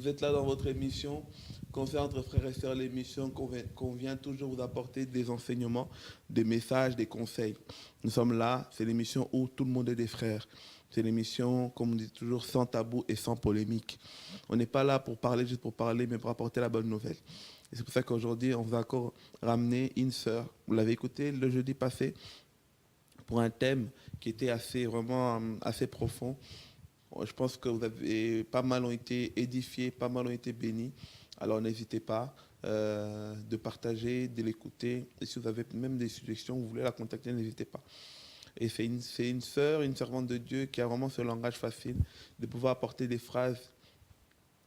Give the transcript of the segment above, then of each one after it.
vous êtes là dans votre émission, Conseil entre frères et sœurs, l'émission qu'on vient toujours vous apporter des enseignements, des messages, des conseils. Nous sommes là, c'est l'émission où tout le monde est des frères. C'est l'émission, comme on dit toujours, sans tabou et sans polémique. On n'est pas là pour parler juste pour parler, mais pour apporter la bonne nouvelle. Et c'est pour ça qu'aujourd'hui, on vous a encore ramené une sœur. Vous l'avez écouté le jeudi passé pour un thème qui était vraiment assez profond. Je pense que vous avez pas mal ont été édifiés, pas mal ont été bénis. Alors n'hésitez pas de partager, de l'écouter. Et si vous avez même des suggestions, vous voulez la contacter, n'hésitez pas. Et c'est une sœur, une servante de Dieu qui a vraiment ce langage facile de pouvoir apporter des phrases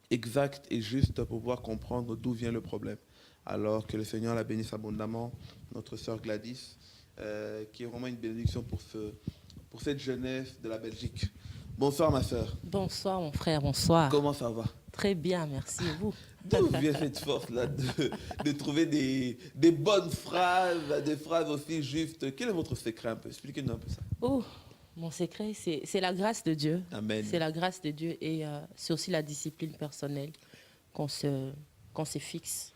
exactes et justes pour pouvoir comprendre d'où vient le problème. Alors que le Seigneur la bénisse abondamment, notre sœur Gladys, qui est vraiment une bénédiction pour cette jeunesse de la Belgique. Bonsoir ma sœur. Bonsoir mon frère, bonsoir. Comment ça va? Très bien, merci. Et vous? D'où vient cette force-là de trouver des bonnes phrases, des phrases aussi justes? Quel est votre secret un peu? Expliquez-nous un peu ça. Oh, mon secret, c'est la grâce de Dieu. Amen. C'est la grâce de Dieu et c'est aussi la discipline personnelle qu'on se fixe.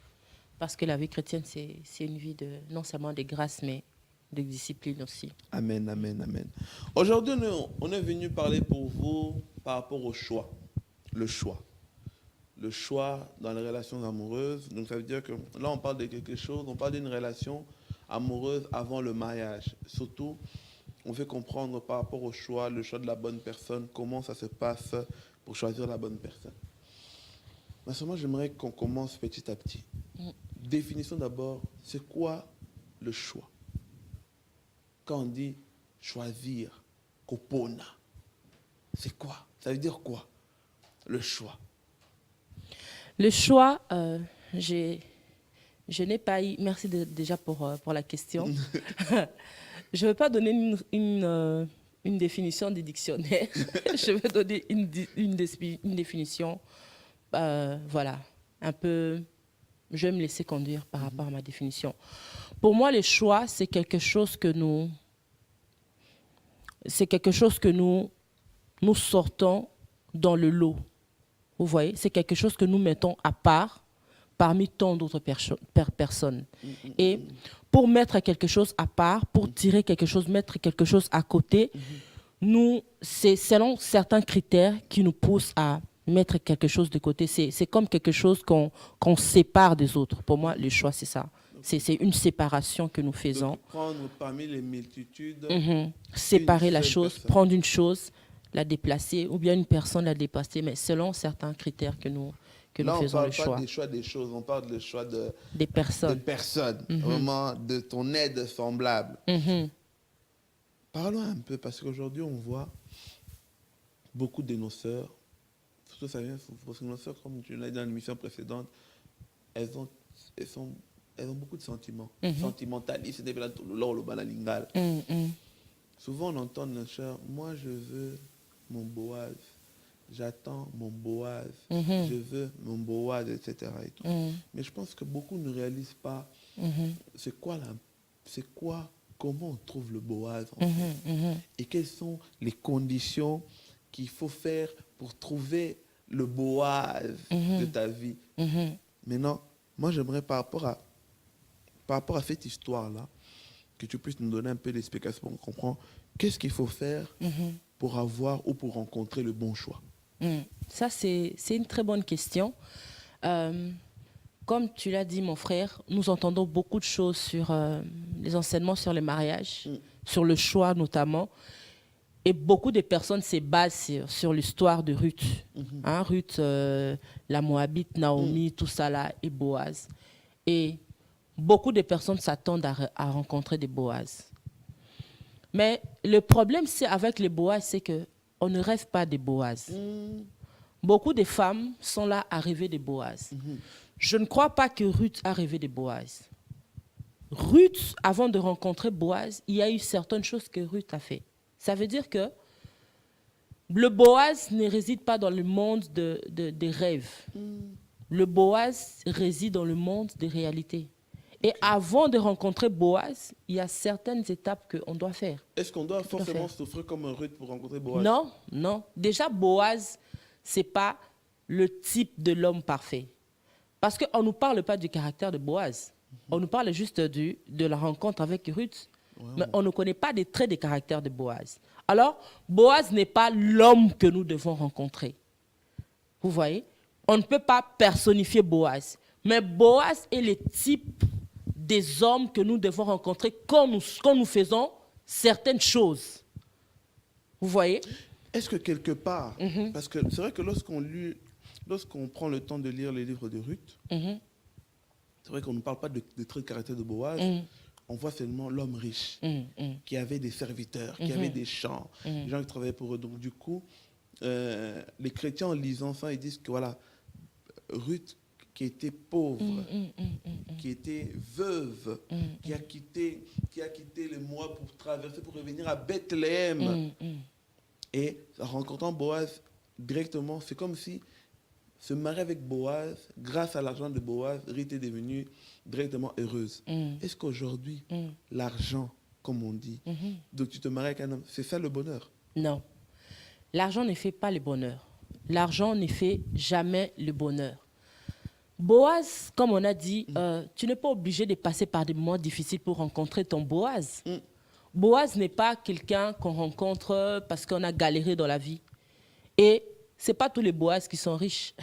Parce que la vie chrétienne, c'est une vie de non seulement de grâce, mais de discipline aussi. Amen, amen, amen. Aujourd'hui, on est venu parler pour vous par rapport au choix. Le choix. Le choix dans les relations amoureuses. Donc ça veut dire que là, on parle de quelque chose, on parle d'une relation amoureuse avant le mariage. Surtout, on fait comprendre par rapport au choix, le choix de la bonne personne, comment ça se passe pour choisir la bonne personne. Mais seulement, j'aimerais qu'on commence petit à petit. Définissons d'abord, c'est quoi le choix? Quand on dit choisir, kopona, c'est quoi? Ça veut dire quoi, le choix? Le choix, je n'ai pas eu... Merci déjà pour la question. Je ne vais pas donner une définition du dictionnaire. Je vais donner une définition, voilà, un peu... Je vais me laisser conduire par rapport à ma définition. Pour moi, le choix, c'est quelque chose que nous sortons dans le lot. Vous voyez, c'est quelque chose que nous mettons à part parmi tant d'autres personnes. Et pour mettre quelque chose à part, pour tirer quelque chose, mettre quelque chose à côté, c'est selon certains critères qui nous poussent à mettre quelque chose de côté. C'est comme quelque chose qu'on sépare des autres. Pour moi, le choix, c'est ça. C'est une séparation que nous faisons. Donc, prendre parmi les multitudes, séparer la chose, personne. prendre une chose, la déplacer, ou bien une personne la déplacer, mais selon certains critères que nous Là, faisons le on choix. parle pas des choix des choses, on parle des choix Des personnes. de personnes, vraiment de ton aide semblable. Parlons un peu, parce qu'aujourd'hui, on voit beaucoup de nos sœurs, surtout ça vient, parce que nos sœurs, comme tu l'as dit dans l'émission précédente, elles ont beaucoup de sentiments. Sentimentalistes, c'est le banalingal. Souvent, on entend nos sœurs, moi, je veux mon Boaz. J'attends mon Boaz. Je veux mon Boaz, etc. Et tout. Mais je pense que beaucoup ne réalisent pas comment on trouve le Boaz en fait. Et quelles sont les conditions qu'il faut faire pour trouver le Boaz de ta vie. Maintenant, moi, j'aimerais par rapport à cette histoire-là, que tu puisses nous donner un peu d'explication pour comprendre qu'est-ce qu'il faut faire pour avoir ou pour rencontrer le bon choix. Ça, c'est une très bonne question. Comme tu l'as dit, mon frère, nous entendons beaucoup de choses sur les enseignements sur le mariage, sur le choix notamment. Et beaucoup de personnes se basent sur l'histoire de Ruth. Ruth, la Moabite, Naomi, tout ça là, et Boaz. Et beaucoup de personnes s'attendent à rencontrer des Boaz. Mais le problème c'est avec les Boaz, c'est qu'on ne rêve pas des Boaz. Beaucoup de femmes sont là à rêver des Boaz. Je ne crois pas que Ruth a rêvé des Boaz. Ruth, avant de rencontrer Boaz, il y a eu certaines choses que Ruth a fait. Ça veut dire que le Boaz ne réside pas dans le monde des rêves. Le Boaz réside dans le monde des réalités. Et avant de rencontrer Boaz, il y a certaines étapes qu'on doit faire. Est-ce qu'on doit forcément souffrir comme un Ruth pour rencontrer Boaz? Non, non. Déjà, Boaz, c'est pas le type de l'homme parfait. Parce qu'on ne nous parle pas du caractère de Boaz. On nous parle juste de la rencontre avec Ruth. Wow. Mais on ne connaît pas des traits de caractère de Boaz. Alors, Boaz n'est pas l'homme que nous devons rencontrer. Vous voyez? On ne peut pas personnifier Boaz. Mais Boaz est le type des hommes que nous devons rencontrer quand nous faisons certaines choses. Vous voyez? Est-ce que quelque part, parce que c'est vrai que lorsqu'on prend le temps de lire les livres de Ruth, c'est vrai qu'on ne parle pas de traits de caractère de Boaz, on voit seulement l'homme riche, qui avait des serviteurs, qui avait des champs, des gens qui travaillaient pour eux. Donc du coup, les chrétiens en lisant ça, ils disent que voilà, Ruth, qui était pauvre, qui était veuve, qui a quitté les Moab pour traverser, pour revenir à Bethléem. Et en rencontrant Boaz directement, c'est comme si se marier avec Boaz, grâce à l'argent de Boaz, Ruth est devenue directement heureuse. Est-ce qu'aujourd'hui, l'argent, comme on dit, donc tu te maries avec un homme, c'est ça le bonheur? Non. L'argent ne fait pas le bonheur. L'argent ne fait jamais le bonheur. Boaz, comme on a dit, tu n'es pas obligé de passer par des moments difficiles pour rencontrer ton Boaz. Boaz n'est pas quelqu'un qu'on rencontre parce qu'on a galéré dans la vie. Et ce n'est pas tous les Boaz qui sont riches.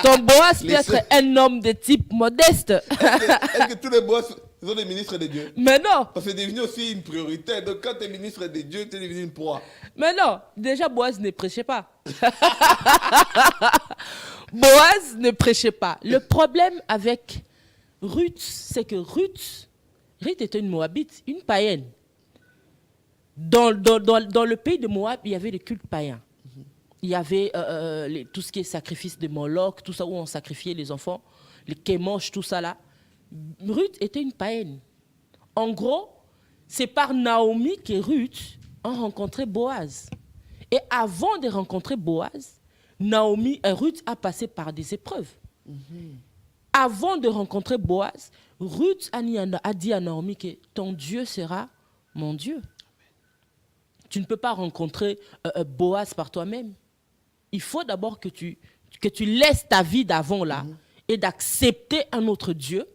Ton Boaz peut être un homme de type modeste. Est-ce que tous les Boaz sont des ministres de Dieu? Mais non. Parce que c'est devenu aussi une priorité. Donc quand tu es ministre de Dieu, tu es devenu une proie. Mais non, déjà Boaz ne prêchait pas. Boaz ne prêchait pas. Le problème avec Ruth, c'est que Ruth était une Moabite, une païenne. Dans le pays de Moab, il y avait des cultes païens. Il y avait tout ce qui est sacrifice de Moloch, tout ça où on sacrifiait les enfants, les Kémosh, tout ça là. Ruth était une païenne. En gros, c'est par Naomi que Ruth a rencontré Boaz. Et avant de rencontrer Boaz, Ruth a passé par des épreuves. Avant de rencontrer Boaz, Ruth a dit à Naomi que ton Dieu sera mon Dieu. Tu ne peux pas rencontrer Boaz par toi-même. Il faut d'abord que tu laisses ta vie d'avant là et d'accepter un autre Dieu,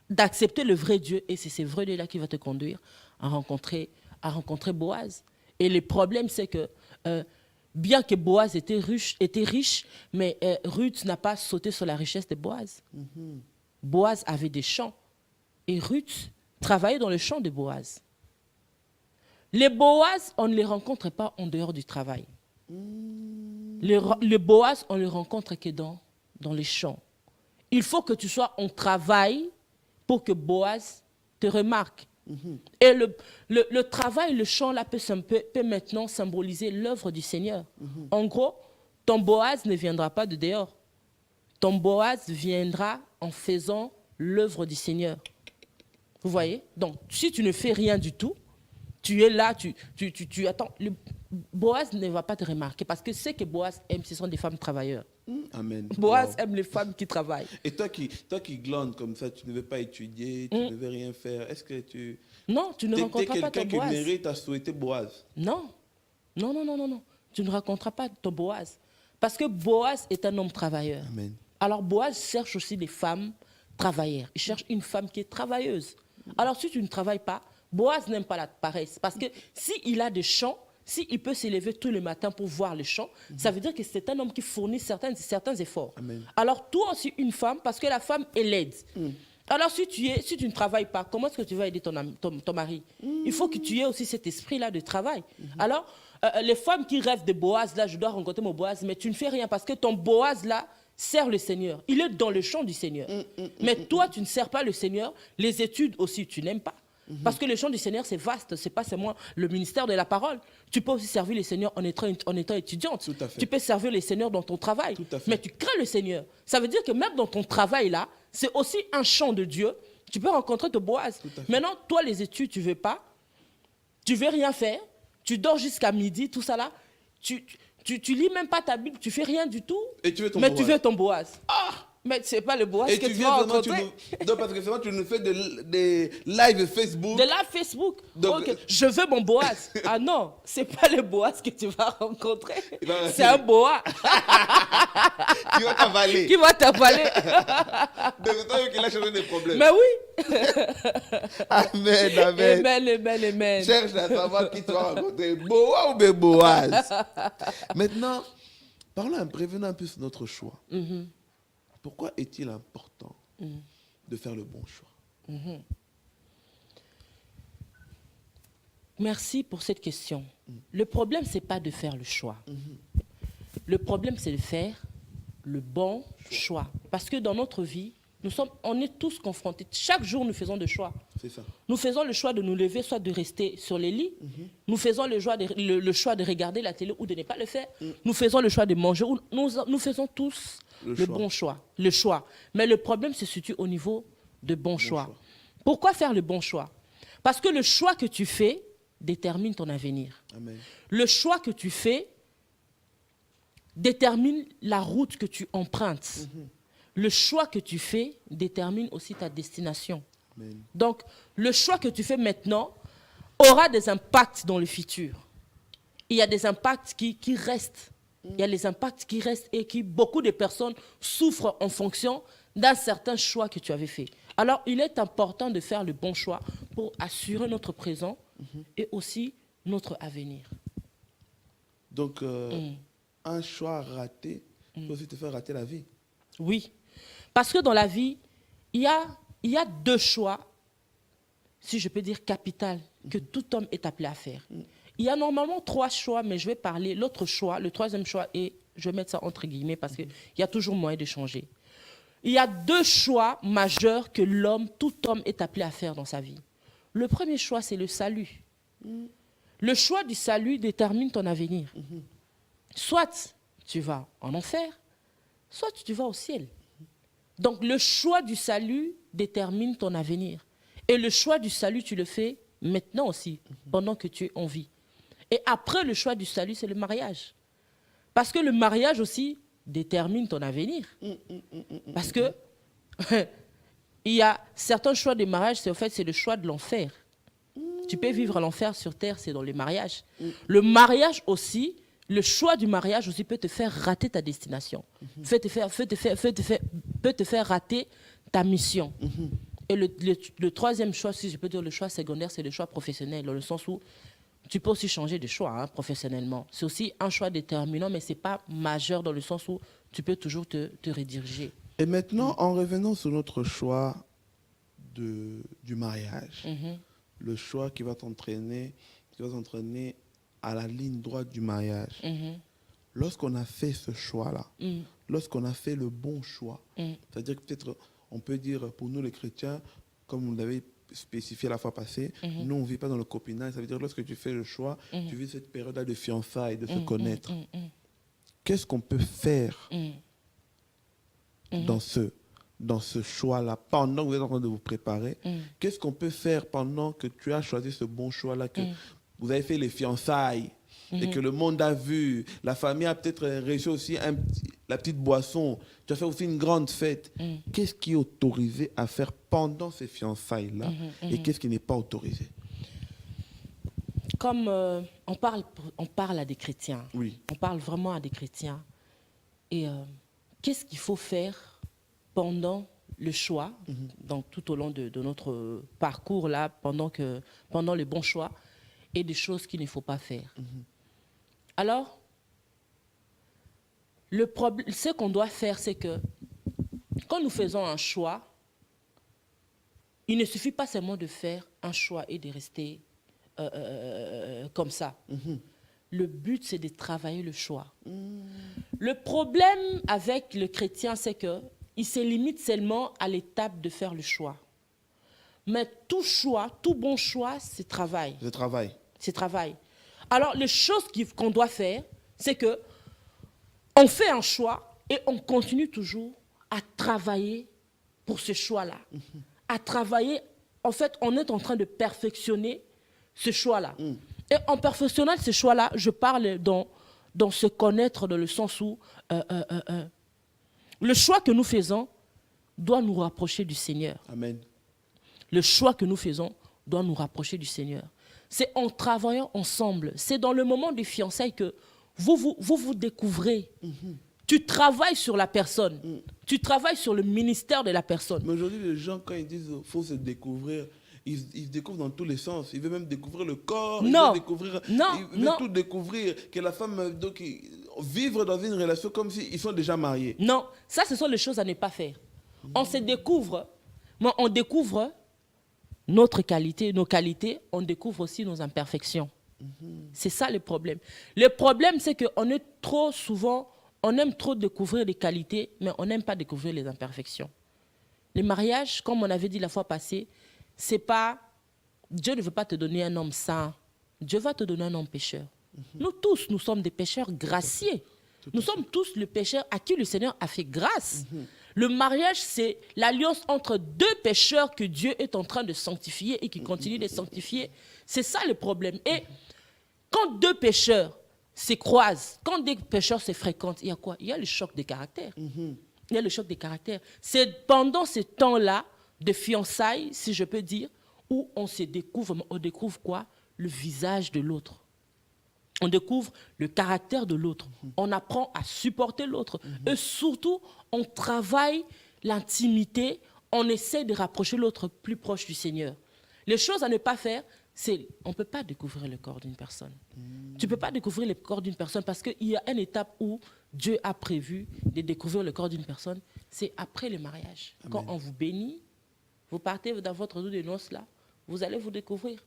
d'accepter le vrai Dieu. Et c'est ce vrai Dieu-là qui va te conduire à rencontrer Boaz. Et le problème, c'est que bien que Boaz était riche, mais Ruth n'a pas sauté sur la richesse de Boaz. Boaz avait des champs. Et Ruth travaillait dans le champ de Boaz. Les Boaz, on ne les rencontre pas en dehors du travail. Les Boaz, on ne les rencontre que dans les champs. Il faut que tu sois en travail pour que Boaz te remarque. Et le travail, le champ, là, peut maintenant symboliser l'œuvre du Seigneur. En gros, ton Boaz ne viendra pas de dehors. Ton Boaz viendra en faisant l'œuvre du Seigneur. Vous voyez? Donc, si tu ne fais rien du tout, tu es là, tu attends. Boaz ne va pas te remarquer parce que ce que Boaz aime, ce sont des femmes travailleurs. Amen. Boaz aime les femmes qui travaillent. Et toi qui glandes comme ça, tu ne veux pas étudier, tu ne veux rien faire. Est-ce que tu... Non, tu ne rencontreras pas ton Boaz. Quelqu'un qui mérite à souhaiter Boaz. Non. Tu ne rencontreras pas ton Boaz. Parce que Boaz est un homme travailleur. Amen. Alors Boaz cherche aussi des femmes travailleurs. Il cherche une femme qui est travailleuse. Alors si tu ne travailles pas, Boaz n'aime pas la paresse. Parce que s'il a des champs, s'il peut s'élever tous les matins pour voir les champs, ça veut dire que c'est un homme qui fournit certains efforts. Amen. Alors toi aussi une femme, parce que la femme est laide. Alors si tu ne travailles pas, comment est-ce que tu vas aider ton mari? Il faut que tu aies aussi cet esprit-là de travail. Alors les femmes qui rêvent de Boaz, là, je dois rencontrer mon Boaz, mais tu ne fais rien parce que ton Boaz, là, sert le Seigneur. Il est dans le champ du Seigneur. Mais toi, tu ne sers pas le Seigneur. Les études aussi, tu n'aimes pas. Parce que le champ du Seigneur, c'est vaste. Ce n'est pas seulement le ministère de la parole. Tu peux aussi servir le Seigneur en étant étudiante. Tout à fait. Tu peux servir le Seigneur dans ton travail. Tout à fait. Mais tu crains le Seigneur. Ça veut dire que même dans ton travail, là, c'est aussi un champ de Dieu. Tu peux rencontrer ton Boaz. Maintenant, toi, les études, tu ne veux pas. Tu ne veux rien faire. Tu dors jusqu'à midi, tout ça là. Tu lis même pas ta Bible, tu fais rien du tout. Et tu veux ton mais Boaz. tu veux ton Boaz. Mais c'est pas le Boaz Et que tu tu viens vas vraiment, rencontrer. non, parce que vraiment, tu nous fais des live Facebook. De là, Facebook. Donc, Ok, je veux mon Boaz. Ah non, c'est pas le Boaz que tu vas rencontrer. va- C'est un boa Tu vas t'avaler. qui va t'avaler. C'est toi qui a changé des problèmes. Mais oui. Amen, amen. Amen, amen, amen. Cherche à savoir qui tu vas rencontrer, Boa ou Boaz. Maintenant, prévenons un peu sur notre choix. Pourquoi est-il important de faire le bon choix? Merci pour cette question. Le problème, ce n'est pas de faire le choix. Le problème, c'est de faire le bon choix. Parce que dans notre vie, on est tous confrontés. Chaque jour, nous faisons des choix. C'est ça. Nous faisons le choix de nous lever, soit de rester sur les lits. Nous faisons le choix de regarder la télé ou de ne pas le faire. Nous faisons le choix de manger. Nous faisons tous le bon choix. Le choix. Mais le problème se situe au niveau de bon choix. Pourquoi faire le bon choix? Parce que le choix que tu fais détermine ton avenir. Amen. Le choix que tu fais détermine la route que tu empruntes. Le choix que tu fais détermine aussi ta destination. Amen. Donc, le choix que tu fais maintenant aura des impacts dans le futur. Il y a des impacts qui restent. Il y a les impacts qui restent et beaucoup de personnes souffrent en fonction d'un certain choix que tu avais fait. Alors, il est important de faire le bon choix pour assurer notre présent et aussi notre avenir. Donc, un choix raté peut aussi te faire rater la vie. Oui, parce que dans la vie, il y a deux choix, si je peux dire capitaux, que tout homme est appelé à faire. Il y a normalement 3 choix, mais je vais parler l'autre choix, le troisième choix, et je vais mettre ça entre guillemets parce qu'il y a toujours moyen de changer. Il y a 2 choix majeurs que tout homme est appelé à faire dans sa vie. Le premier choix, c'est le salut. Le choix du salut détermine ton avenir. Soit tu vas en enfer, soit tu vas au ciel. Donc le choix du salut détermine ton avenir. Et le choix du salut, tu le fais maintenant aussi, pendant que tu es en vie. Et après le choix du salut, c'est le mariage. Parce que le mariage aussi détermine ton avenir. Parce que il y a certains choix de mariage, c'est le choix de l'enfer. Tu peux vivre l'enfer sur terre, c'est dans le mariage. Le mariage aussi, le choix du mariage aussi peut te faire rater ta destination. Peut te faire rater ta mission. Et le troisième choix, si je peux dire le choix secondaire, c'est le choix professionnel, dans le sens où tu peux aussi changer de choix professionnellement. C'est aussi un choix déterminant, mais ce n'est pas majeur dans le sens où tu peux toujours te rediriger. Et maintenant, en revenant sur notre choix du mariage, le choix qui va t'entraîner à la ligne droite du mariage. Lorsqu'on a fait ce choix-là, lorsqu'on a fait le bon choix, c'est-à-dire que peut-être, on peut dire pour nous les chrétiens, comme vous l'avez spécifié la fois passée, nous on ne vit pas dans le copinage, ça veut dire que lorsque tu fais le choix, tu vis cette période-là de fiançailles, de se connaître. Qu'est-ce qu'on peut faire dans ce choix-là, pendant que vous êtes en train de vous préparer? Qu'est-ce qu'on peut faire pendant que tu as choisi ce bon choix-là, que vous avez fait les fiançailles et que le monde a vu, la famille a peut-être reçu aussi la petite boisson, tu as fait aussi une grande fête. Qu'est-ce qui est autorisé à faire pendant ces fiançailles-là et qu'est-ce qui n'est pas autorisé? Comme on parle à des chrétiens, oui. On parle vraiment à des chrétiens. Et qu'est-ce qu'il faut faire pendant le choix, donc tout au long de notre parcours, là, pendant le bon choix, et des choses qu'il ne faut pas faire. Alors, ce qu'on doit faire, c'est que quand nous faisons un choix, il ne suffit pas seulement de faire un choix et de rester comme ça. Le but, c'est de travailler le choix. Le problème avec le chrétien, c'est qu'il se limite seulement à l'étape de faire le choix. Mais tout choix, tout bon choix, c'est travail. C'est travail. C'est travail. Alors, les choses qu'on doit faire, c'est que on fait un choix et on continue toujours à travailler pour ce choix-là. À travailler, en fait, on est en train de perfectionner ce choix-là. Et en perfectionnant ce choix-là, je parle dans se connaître dans le sens où le choix que nous faisons doit nous rapprocher du Seigneur. Amen. Le choix que nous faisons doit nous rapprocher du Seigneur. C'est en travaillant ensemble. C'est dans le moment des fiançailles que vous découvrez. Tu travailles sur la personne. Tu travailles sur le ministère de la personne. Mais aujourd'hui, les gens, quand ils disent qu'il faut se découvrir, ils découvrent dans tous les sens. Ils veulent même découvrir le corps. Non. Ils veulent Non. tout découvrir. Que la femme, donc, vivre dans une relation comme s'ils sont déjà mariés. Non, ça, ce sont les choses à ne pas faire. On se découvre, mais on découvre notre qualité, nos qualités, on découvre aussi nos imperfections. C'est ça le problème. Le problème, c'est qu'on est trop souvent, on aime trop découvrir les qualités, mais on n'aime pas découvrir les imperfections. Le mariage, comme on avait dit la fois passée, c'est pas, Dieu ne veut pas te donner un homme saint, Dieu va te donner un homme pécheur. Nous tous, nous sommes des pécheurs graciés. Nous sommes tous le pécheur à qui le Seigneur a fait grâce. Le mariage, c'est l'alliance entre deux pécheurs que Dieu est en train de sanctifier et qui continue de sanctifier. C'est ça le problème. Et quand deux pécheurs se croisent, quand deux pécheurs se fréquentent, il y a quoi? Il y a le choc des caractères. Il y a le choc des caractères. C'est pendant ce temps-là de fiançailles, si je peux dire, où on se découvre. On découvre quoi? Le visage de l'autre. On découvre le caractère de l'autre. On apprend à supporter l'autre. Et surtout, on travaille l'intimité. On essaie de rapprocher l'autre plus proche du Seigneur. Les choses à ne pas faire, c'est on ne peut pas découvrir le corps d'une personne. Tu ne peux pas découvrir le corps d'une personne parce qu'il y a une étape où Dieu a prévu de découvrir le corps d'une personne. C'est après le mariage. Amen. Quand on vous bénit, vous partez dans votre doux de noces là, vous allez vous découvrir.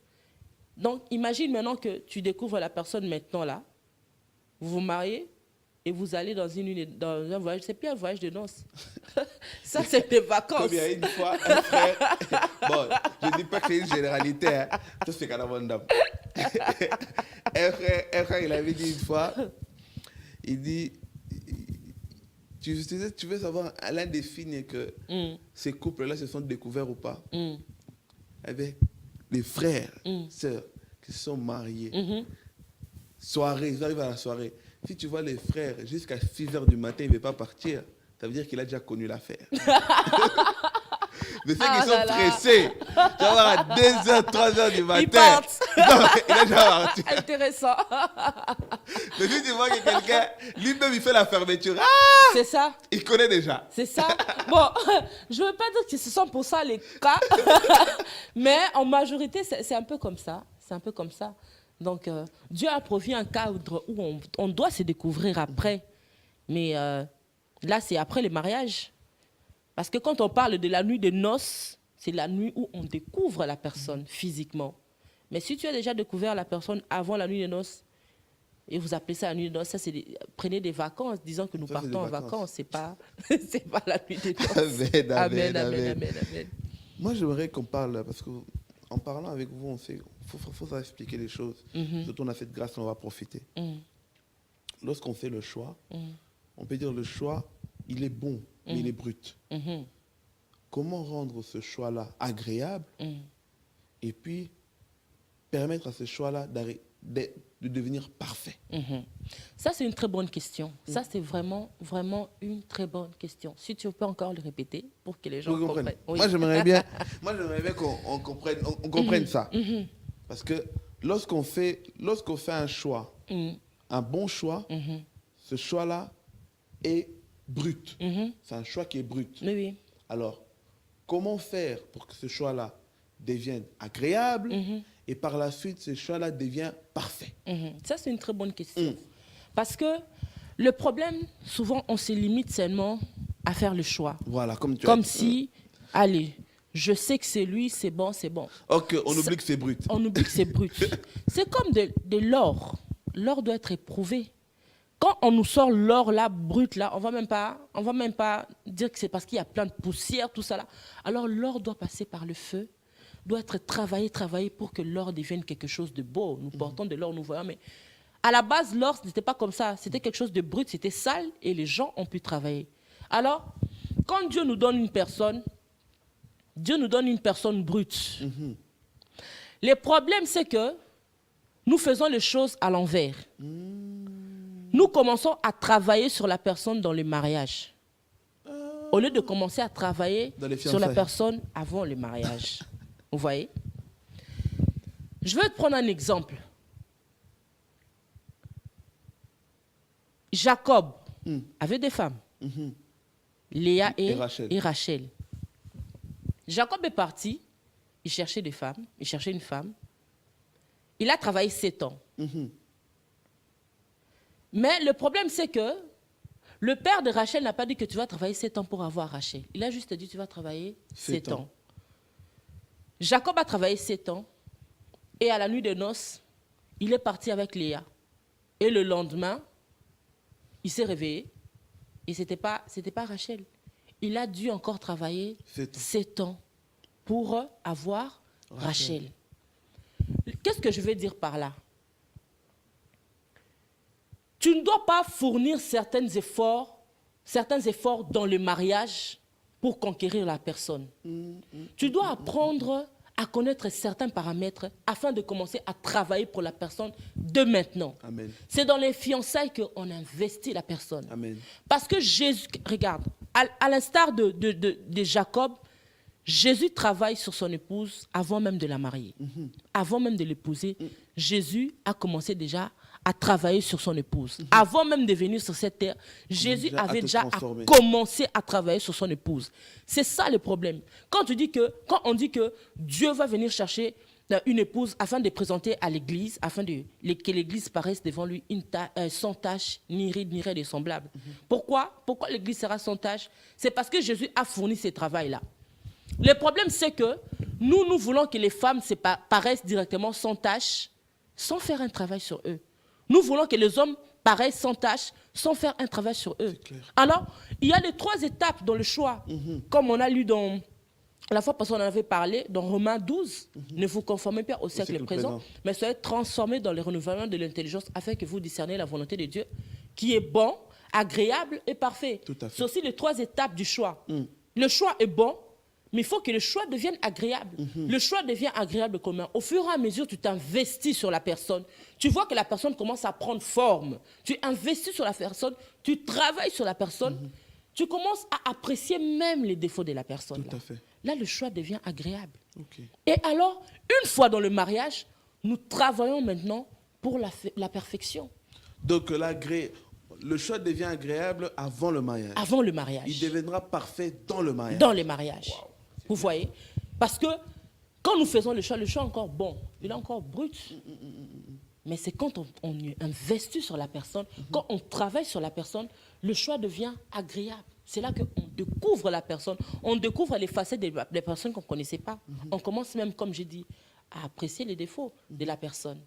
Donc, imagine maintenant que tu découvres la personne maintenant là, vous vous mariez et vous allez dans un voyage, c'est plus un voyage de noces. Ça, c'est des vacances. Comme il y a une fois, un frère, bon, je ne dis pas que c'est une généralité, hein. Ça c'est Canavandam. Un frère, il avait dit une fois, il dit, tu veux savoir l'un des signes que ces couples-là se sont découverts ou pas? Avec les frères, sœurs qui se sont mariés. Soirée, ils arrivent à la soirée. Si tu vois les frères jusqu'à 6h du matin, ils ne veulent pas partir, ça veut dire qu'il a déjà connu l'affaire. Mais ceux qui sont pressés, tu vas voir à 2h, 3h du matin. Ils partent. Non, il a déjà parti. Intéressant. Mais si tu vois que quelqu'un, lui-même, il fait la fermeture. C'est ça. Il connaît déjà. C'est ça. Bon, je ne veux pas dire que ce sont pour ça les cas, mais en majorité, c'est un peu comme ça. C'est un peu comme ça. Donc, Dieu a provu un cadre où on doit se découvrir après. Mais là, c'est après le mariage. Parce que quand on parle de la nuit de noces, c'est la nuit où on découvre la personne physiquement. Mais si tu as déjà découvert la personne avant la nuit de noces, et vous appelez ça la nuit de noces, ça c'est prenez des vacances, disons que nous partons en vacances, c'est pas la nuit de noces. Amen. Moi, j'aimerais qu'on parle, parce qu'en parlant avec vous, faut expliquer les choses. Surtout on a cette grâce, on va profiter. Lorsqu'on fait le choix, on peut dire le choix, il est bon, mais il est brut. Comment rendre ce choix-là agréable et puis permettre à ce choix-là de devenir parfait? Ça, c'est une très bonne question. Ça, c'est vraiment, vraiment une très bonne question. Si tu peux encore le répéter pour que les gens comprennent. Oui. Moi, j'aimerais bien qu'on comprenne ça. Parce que lorsqu'on fait un choix, un bon choix, ce choix-là est brut. C'est un choix qui est brut. Oui. Alors, comment faire pour que ce choix-là devienne agréable et par la suite, ce choix-là devient parfait? Ça, c'est une très bonne question. Parce que le problème, souvent, on se limite seulement à faire le choix. Voilà, comme si, allez, je sais que c'est lui, c'est bon. Ok, on oublie que c'est brut. On oublie que c'est brut. C'est comme de l'or. L'or doit être éprouvé. Quand on nous sort l'or là, brut là, on va même pas dire que c'est parce qu'il y a plein de poussière, tout ça là. Alors l'or doit passer par le feu, doit être travaillé pour que l'or devienne quelque chose de beau. Nous portons de l'or, nous voyons, mais à la base, l'or, ce n'était pas comme ça. C'était quelque chose de brut, c'était sale et les gens ont pu travailler. Alors, quand Dieu nous donne une personne brute. Le problème, c'est que nous faisons les choses à l'envers. Nous commençons à travailler sur la personne dans le mariage. au lieu de commencer à travailler Dans les sur la fiançailles. personne avant le mariage. Vous voyez? Je vais te prendre un exemple. Jacob avait des femmes, Léa Et et Rachel. Jacob est parti, il cherchait des femmes, il cherchait une femme. Il a travaillé 7 ans. Mais le problème, c'est que le père de Rachel n'a pas dit que tu vas travailler 7 ans pour avoir Rachel. Il a juste dit que tu vas travailler 7 ans. Jacob a travaillé 7 ans et à la nuit de noces, il est parti avec Léa. Et le lendemain, il s'est réveillé et ce n'était pas Rachel. Il a dû encore travailler 7 ans pour avoir Rachel. Qu'est-ce que je veux dire par là? Tu ne dois pas fournir certains efforts dans le mariage pour conquérir la personne. Tu dois apprendre à connaître certains paramètres afin de commencer à travailler pour la personne de maintenant. C'est dans les fiançailles qu'on investit la personne. Amen. Parce que Jésus, regarde, à l'instar de Jacob, Jésus travaille sur son épouse avant même de la marier. Avant même de l'épouser, Jésus a commencé déjà à travailler sur son épouse. Avant même de venir sur cette terre, Jésus avait déjà commencé à travailler sur son épouse. C'est ça le problème. Quand on dit que Dieu va venir chercher une épouse afin de présenter à l'Église, afin que l'Église paraisse devant lui sans tache, ni ride, ni rien de semblable. Pourquoi l'Église sera sans tache? C'est parce que Jésus a fourni ce travail-là. Le problème, c'est que nous voulons que les femmes paraissent directement sans tache, sans faire un travail sur eux. Nous voulons que les hommes paraissent sans tâche, sans faire un travail sur eux. Alors, il y a les 3 étapes dans le choix. Comme on a lu la fois passée, on en avait parlé, dans Romains 12, ne vous conformez pas au siècle présent, mais soyez transformés dans le renouvellement de l'intelligence afin que vous discerniez la volonté de Dieu, qui est bon, agréable et parfait. C'est aussi les 3 étapes du choix. Le choix est bon, mais il faut que le choix devienne agréable. Le choix devient agréable comment? Au fur et à mesure, tu t'investis sur la personne. Tu vois que la personne commence à prendre forme. Tu investis sur la personne, tu travailles sur la personne. Tu commences à apprécier même les défauts de la personne. Tout à fait. Là, le choix devient agréable. Et alors, une fois dans le mariage, nous travaillons maintenant pour la perfection. Donc, le choix devient agréable avant le mariage. Avant le mariage. Il deviendra parfait dans le mariage. Dans le mariage. Wow. Vous voyez? Parce que quand nous faisons le choix est encore bon. Il est encore brut. Mais c'est quand on investit sur la personne, quand on travaille sur la personne, le choix devient agréable. C'est là qu'on découvre la personne. On découvre les facettes des personnes qu'on ne connaissait pas. On commence même, comme j'ai dit, à apprécier les défauts de la personne.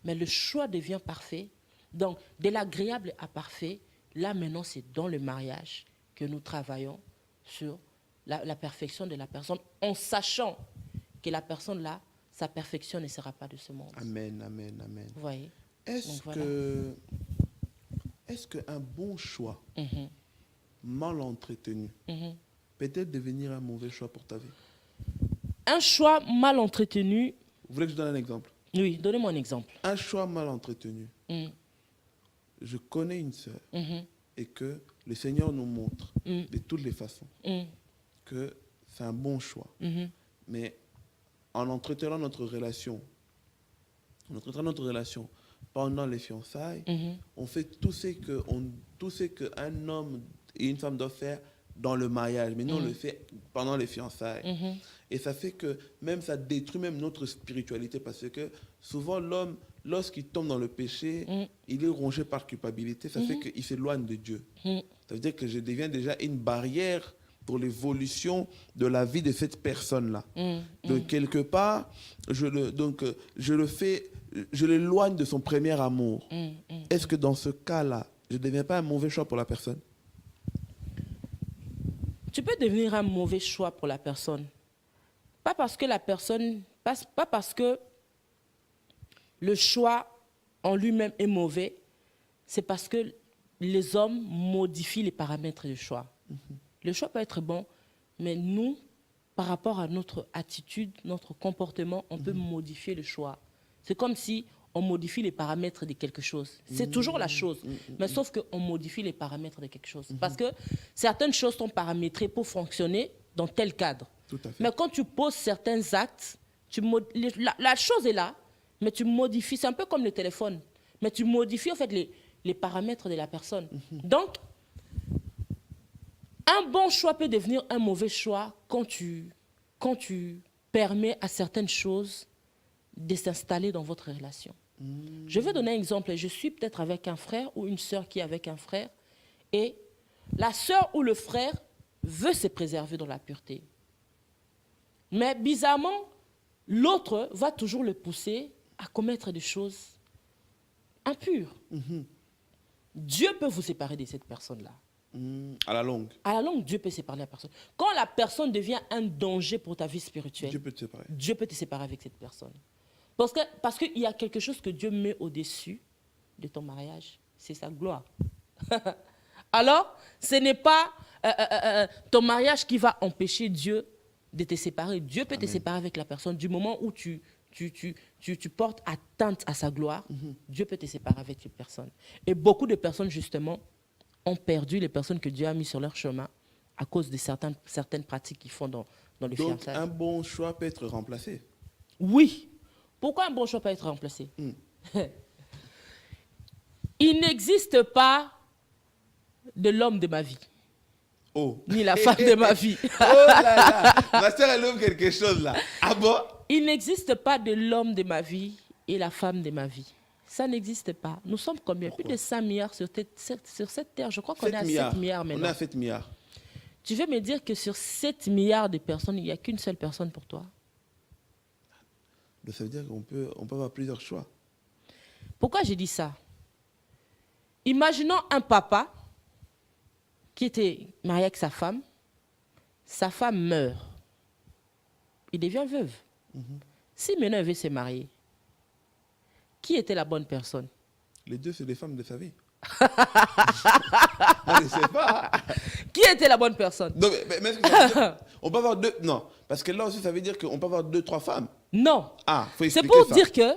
Mais le choix devient parfait. Donc, de l'agréable à parfait, là maintenant, c'est dans le mariage que nous travaillons sur la perfection de la personne, en sachant que la personne là, sa perfection ne sera pas de ce monde. Amen, amen, amen. Vous voyez? Est-ce qu'un bon choix, mal entretenu, peut-être devenir un mauvais choix pour ta vie? Un choix mal entretenu... Vous voulez que je donne un exemple? Oui, donnez-moi un exemple. Un choix mal entretenu. Je connais une sœur et que le Seigneur nous montre de toutes les façons que c'est un bon choix. Mais en entretenant notre relation, pendant les fiançailles, on fait tout ce qu'un homme et une femme doivent faire dans le mariage. Mais nous, on le fait pendant les fiançailles. Et ça fait que même ça détruit même notre spiritualité parce que souvent l'homme, lorsqu'il tombe dans le péché, il est rongé par culpabilité. Ça fait qu'il s'éloigne de Dieu. Ça veut dire que je deviens déjà une barrière pour l'évolution de la vie de cette personne-là. Donc, quelque part, je l'éloigne de son premier amour. Est-ce que dans ce cas-là, je ne deviens pas un mauvais choix pour la personne? Tu peux devenir un mauvais choix pour la personne. Pas parce que pas parce que le choix en lui-même est mauvais, c'est parce que les hommes modifient les paramètres du choix. Le choix peut être bon, mais nous, par rapport à notre attitude, notre comportement, on peut modifier le choix. C'est comme si on modifie les paramètres de quelque chose. C'est toujours la chose, mais sauf qu'on modifie les paramètres de quelque chose. Parce que certaines choses sont paramétrées pour fonctionner dans tel cadre. Tout à fait. Mais quand tu poses certains actes, la chose est là, mais tu modifies. C'est un peu comme le téléphone. Mais tu modifies en fait les paramètres de la personne. Donc, un bon choix peut devenir un mauvais choix quand tu permets à certaines choses de s'installer dans votre relation. Je vais donner un exemple. Je suis peut-être avec un frère ou une sœur qui est avec un frère et la sœur ou le frère veut se préserver dans la pureté. Mais bizarrement, l'autre va toujours le pousser à commettre des choses impures. Dieu peut vous séparer de cette personne-là. À la longue. À la longue, Dieu peut séparer la personne. Quand la personne devient un danger pour ta vie spirituelle, Dieu peut te séparer. Dieu peut te séparer avec cette personne. Parce qu'il y a quelque chose que Dieu met au-dessus de ton mariage, c'est sa gloire. Alors, ce n'est pas ton mariage qui va empêcher Dieu de te séparer. Dieu peut te séparer avec la personne du moment où tu portes atteinte à sa gloire. Dieu peut te séparer avec cette personne. Et beaucoup de personnes, justement, ont perdu les personnes que Dieu a mis sur leur chemin à cause de certaines pratiques qu'ils font dans le Donc, fiançailles. un bon choix peut être remplacé. Oui. Pourquoi un bon choix peut être remplacé? Il n'existe pas de l'homme de ma vie. Oh. Ni la femme de ma vie. Oh là là. Ma soeur, elle ouvre quelque chose là. Ah bon? Il n'existe pas de l'homme de ma vie et la femme de ma vie. Ça n'existe pas. Nous sommes combien? Pourquoi? Plus de 5 milliards sur cette terre. Je crois qu'on est à 7 milliards maintenant. On est à 7 milliards. Tu veux me dire que sur 7 milliards de personnes, il n'y a qu'une seule personne pour toi? Donc, ça veut dire qu'on peut avoir plusieurs choix. Pourquoi j'ai dit ça? Imaginons un papa qui était marié avec sa femme meurt. Il devient veuve. Si maintenant il veut se marier, qui était la bonne personne? Les deux, c'est des femmes de sa vie. On ne sait pas. Qui était la bonne personne? Non, mais est-ce que ça veut dire on peut avoir deux? Non, parce que là aussi, ça veut dire qu'on peut avoir 2-3 femmes. Non. Ah, faut C'est expliquer pour ça. dire que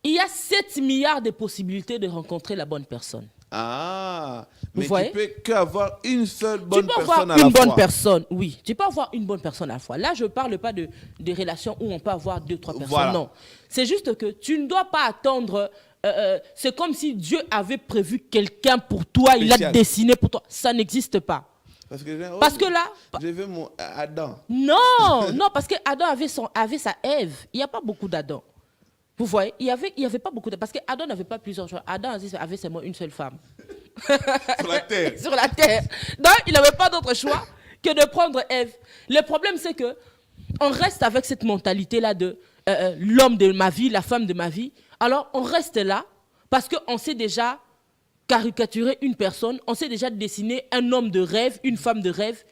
il y a 7 milliards de possibilités de rencontrer la bonne personne. Ah, mais voyez? tu peux qu'avoir une seule bonne Tu peux personne avoir à la une bonne fois. personne, oui. Tu peux avoir une bonne personne à la fois. Là, je ne parle pas de relations où on peut avoir 2-3 personnes. Voilà. Non. C'est juste que tu ne dois pas attendre. C'est comme si Dieu avait prévu quelqu'un pour toi, il l'a Spécial. dessiné pour toi. Ça n'existe pas. Parce Que là. Je veux mon Adam. Non, non, parce que Adam avait sa Ève. Il n'y a pas beaucoup d'Adam. Vous voyez, il y avait pas beaucoup de... Parce que Adam n'avait pas plusieurs choix. Adam avait seulement une seule femme. Sur la terre. Sur la terre. Donc, il n'avait pas d'autre choix que de prendre Ève. Le problème, c'est que on reste avec cette mentalité-là de l'homme de ma vie, la femme de ma vie. Alors, on reste là parce qu'on sait déjà caricaturer une personne, on sait déjà dessiner un homme de rêve, une femme de rêve.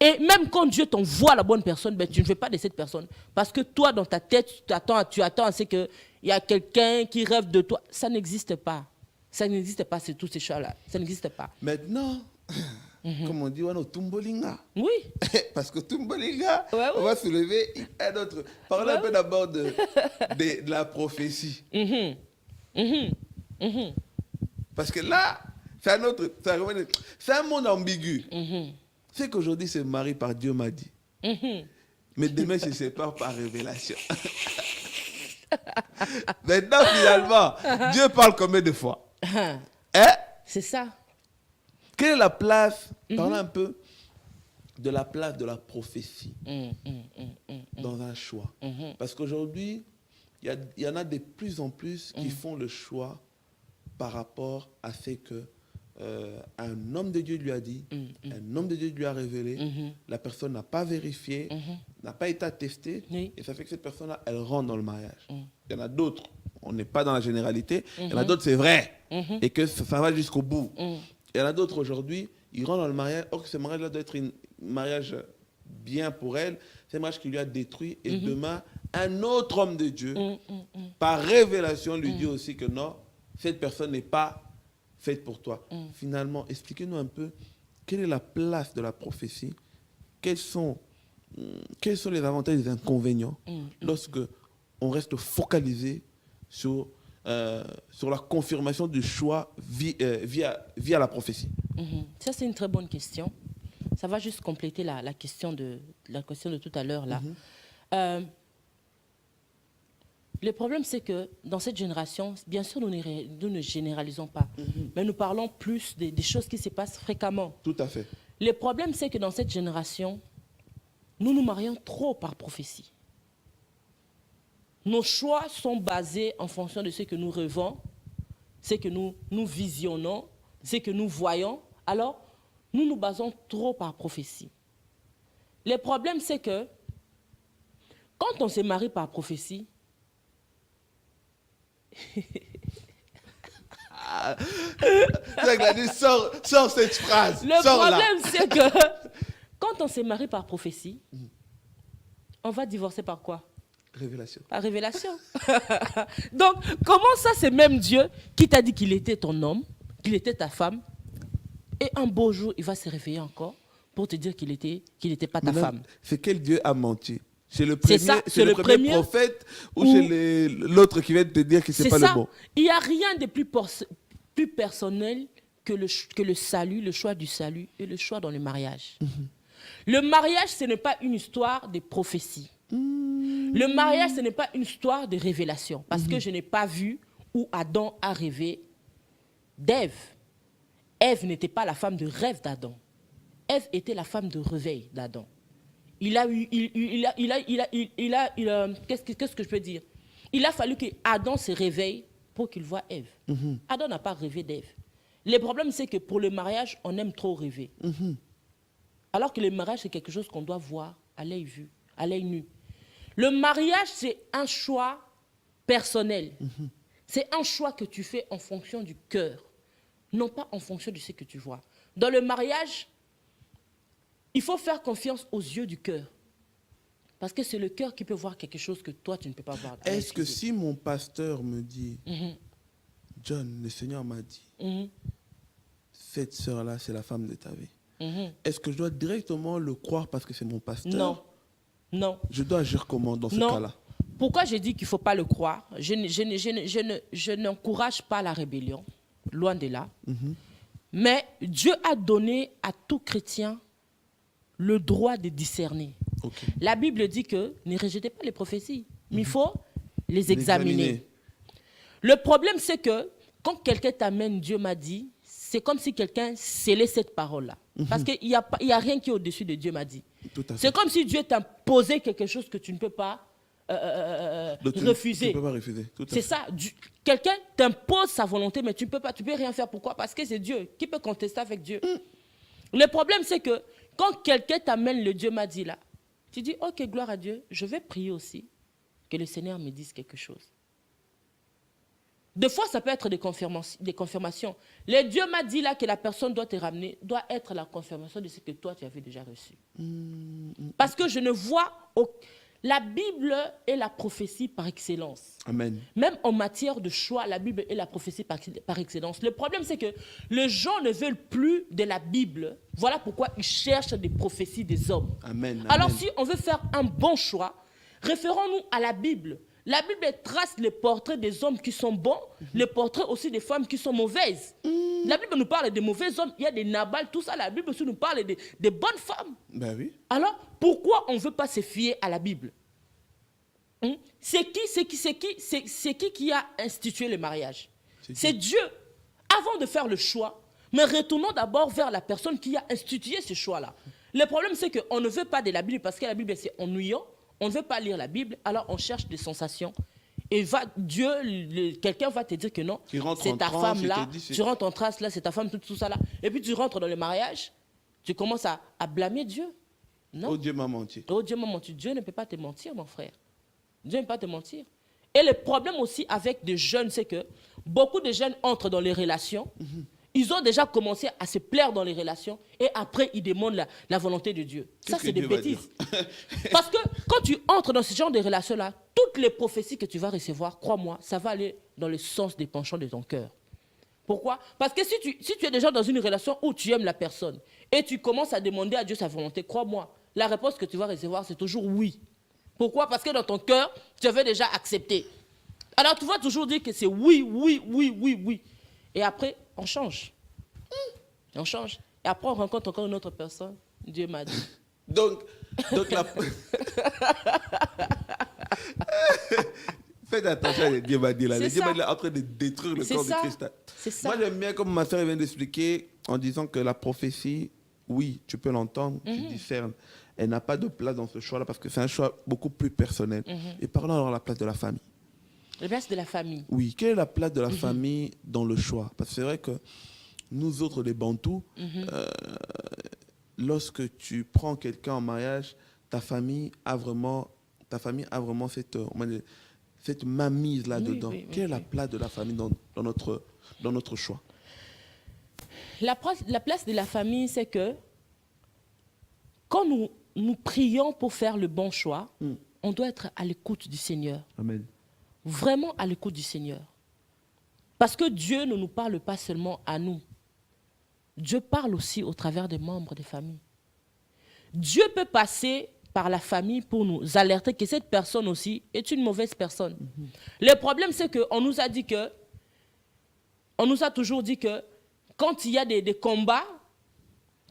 Et même quand Dieu t'envoie la bonne personne, ben, tu ne fais pas de cette personne. Parce que toi, dans ta tête, tu attends à ce qu'il y a quelqu'un qui rêve de toi. Ça n'existe pas. Ça n'existe pas, c'est tous ces choix-là. Ça n'existe pas. Maintenant, comme on dit, on a Tumbolinga. Oui. Parce que Tumbolinga, Ouais, on va soulever un autre. Parlons un peu d'abord de la prophétie. Parce que là, c'est un autre. C'est un monde ambigu. C'est qu'aujourd'hui, c'est marié par Dieu m'a dit. Mais demain, se sépare par révélation. Maintenant, finalement, Dieu parle combien de fois? Hein? C'est ça. Quelle est la place, parlons un peu de la place de la prophétie dans un choix. Parce qu'aujourd'hui, il y en a de plus en plus qui font le choix par rapport à ce que un homme de Dieu lui a dit, un homme de Dieu lui a révélé, la personne n'a pas vérifié, n'a pas été attestée, et ça fait que cette personne-là, elle rentre dans le mariage. Il y en a d'autres, on n'est pas dans la généralité, il y en a d'autres, c'est vrai, et que ça va jusqu'au bout. Il y en a d'autres aujourd'hui, ils rentrent dans le mariage, or que ce mariage-là doit être un mariage bien pour elle, c'est un mariage qui lui a détruit, et demain, un autre homme de Dieu, par révélation, lui dit aussi que non, cette personne n'est pas faite pour toi. Finalement, expliquez-nous un peu quelle est la place de la prophétie, quels sont les avantages et les inconvénients lorsque on reste focalisé sur la confirmation du choix via la prophétie? Ça, c'est une très bonne question. Ça va juste compléter la question de tout à l'heure, là. Le problème, c'est que dans cette génération, bien sûr, nous ne généralisons pas, mais nous parlons plus des choses qui se passent fréquemment. Tout à fait. Le problème, c'est que dans cette génération, nous nous marions trop par prophétie. Nos choix sont basés en fonction de ce que nous rêvons, ce que nous visionnons, ce que nous voyons. Alors, nous nous basons trop par prophétie. Le problème, c'est que quand on se marie par prophétie, Sors cette phrase. Le problème, c'est que quand on se marie par prophétie, on va divorcer par quoi? Révélation. Par révélation. Donc, comment ça, c'est même Dieu qui t'a dit qu'il était ton homme, qu'il était ta femme, et un beau jour, il va se réveiller encore pour te dire qu'il n'était pas ta femme. C'est quel Dieu a menti? C'est le premier prophète ou où c'est l'autre qui vient te dire que c'est pas le bon? Il n'y a rien de plus personnel que le salut, le choix du salut et le choix dans le mariage. Le mariage, ce n'est pas une histoire de prophétie. Le mariage, ce n'est pas une histoire de révélation. Parce que je n'ai pas vu où Adam a rêvé d'Ève. Ève n'était pas la femme de rêve d'Adam. Ève était la femme de réveil d'Adam. Qu'est-ce que je peux dire? Il a fallu que Adam se réveille pour qu'il voie Ève. Adam n'a pas rêvé d'Ève. Le problème, c'est que pour le mariage, on aime trop rêver. Alors que le mariage, c'est quelque chose qu'on doit voir à l'œil vu, à l'œil nu. Le mariage, c'est un choix personnel. C'est un choix que tu fais en fonction du cœur, non pas en fonction de ce que tu vois. Dans le mariage, il faut faire confiance aux yeux du cœur. Parce que c'est le cœur qui peut voir quelque chose que toi, tu ne peux pas voir. Est-ce que si mon pasteur me dit, John, le Seigneur m'a dit, cette sœur-là, c'est la femme de ta vie, est-ce que je dois directement le croire parce que c'est mon pasteur? Non. Non. Je dois agir comment dans ce cas-là? Pourquoi j'ai dit qu'il ne faut pas le croire? Je n'encourage pas la rébellion, loin de là. Mais Dieu a donné à tout chrétien le droit de discerner. La Bible dit que ne rejetez pas les prophéties, mais il faut les examiner. Le problème, c'est que quand quelqu'un t'amène, Dieu m'a dit, c'est comme si quelqu'un scellait cette parole-là. Parce qu'il n'y a rien qui est au-dessus de Dieu m'a dit. C'est comme si Dieu t'a posé quelque chose que tu ne peux pas refuser. Tu ne peux pas refuser. C'est ça. Quelqu'un t'impose sa volonté, mais tu ne peux pas, tu peux rien faire. Pourquoi? Parce que c'est Dieu. Qui peut contester avec Dieu? Le problème, c'est que quand quelqu'un t'amène le Dieu m'a dit là, tu dis, ok, gloire à Dieu, je vais prier aussi que le Seigneur me dise quelque chose. Des fois, ça peut être des confirmations. Le Dieu m'a dit là que la personne doit te ramener, doit être la confirmation de ce que toi, tu avais déjà reçu. Parce que je ne vois... La Bible est la prophétie par excellence. Amen. Même en matière de choix, la Bible est la prophétie par excellence. Le problème, c'est que les gens ne veulent plus de la Bible. Voilà pourquoi ils cherchent des prophéties des hommes. Amen. Alors, si on veut faire un bon choix, référons-nous à la Bible. La Bible trace les portraits des hommes qui sont bons, les portraits aussi des femmes qui sont mauvaises. La Bible nous parle des mauvais hommes, il y a des Nabal, tout ça. La Bible aussi nous parle des bonnes femmes. Ben oui. Alors, pourquoi on ne veut pas se fier à la Bible? C'est qui a institué le mariage? C'est Dieu. Avant de faire le choix, mais retournons d'abord vers la personne qui a institué ce choix-là. Le problème, c'est qu'on ne veut pas de la Bible parce que la Bible, c'est ennuyant. On ne veut pas lire la Bible, alors on cherche des sensations. Et quelqu'un va te dire que non, c'est ta femme là, tu rentres en trace là, c'est ta femme, tout ça là. Et puis tu rentres dans le mariage, tu commences à blâmer Dieu. Non. Oh, Dieu m'a menti. Oh, Dieu m'a menti. Dieu ne peut pas te mentir, mon frère. Dieu ne peut pas te mentir. Et le problème aussi avec des jeunes, c'est que beaucoup de jeunes entrent dans les relations. Ils ont déjà commencé à se plaire dans les relations et après, ils demandent la volonté de Dieu. Ça, c'est des bêtises. Parce que quand tu entres dans ce genre de relations-là, toutes les prophéties que tu vas recevoir, crois-moi, ça va aller dans le sens des penchants de ton cœur. Pourquoi? Parce que si tu es déjà dans une relation où tu aimes la personne et tu commences à demander à Dieu sa volonté, crois-moi, la réponse que tu vas recevoir, c'est toujours oui. Pourquoi? Parce que dans ton cœur, tu avais déjà accepté. Alors, tu vas toujours dire que c'est oui, oui, oui, oui, oui. Et après, on change. On change. Et après, on rencontre encore une autre personne. Dieu m'a dit. Donc la... Faites attention à Dieu m'a dit là. Dieu m'a dit là en train de détruire le corps de Christ. C'est ça. Moi, j'aime bien, comme ma soeur vient d'expliquer, en disant que la prophétie, oui, tu peux l'entendre, tu discernes. Elle n'a pas de place dans ce choix-là parce que c'est un choix beaucoup plus personnel. Et parlons alors de la place de la famille. La place de la famille. Oui, quelle est la place de la famille dans le choix? Parce que c'est vrai que nous autres, les Bantous, lorsque tu prends quelqu'un en mariage, ta famille a vraiment cette mainmise là-dedans. Quelle est la place de la famille dans notre choix? La place de la famille, c'est que quand nous prions pour faire le bon choix, on doit être à l'écoute du Seigneur. Amen. Vraiment à l'écoute du Seigneur. Parce que Dieu ne nous parle pas seulement à nous. Dieu parle aussi au travers des membres des familles. Dieu peut passer par la famille pour nous alerter que cette personne aussi est une mauvaise personne. Le problème, c'est qu'on nous a dit que, on nous a toujours dit que quand il y a des combats,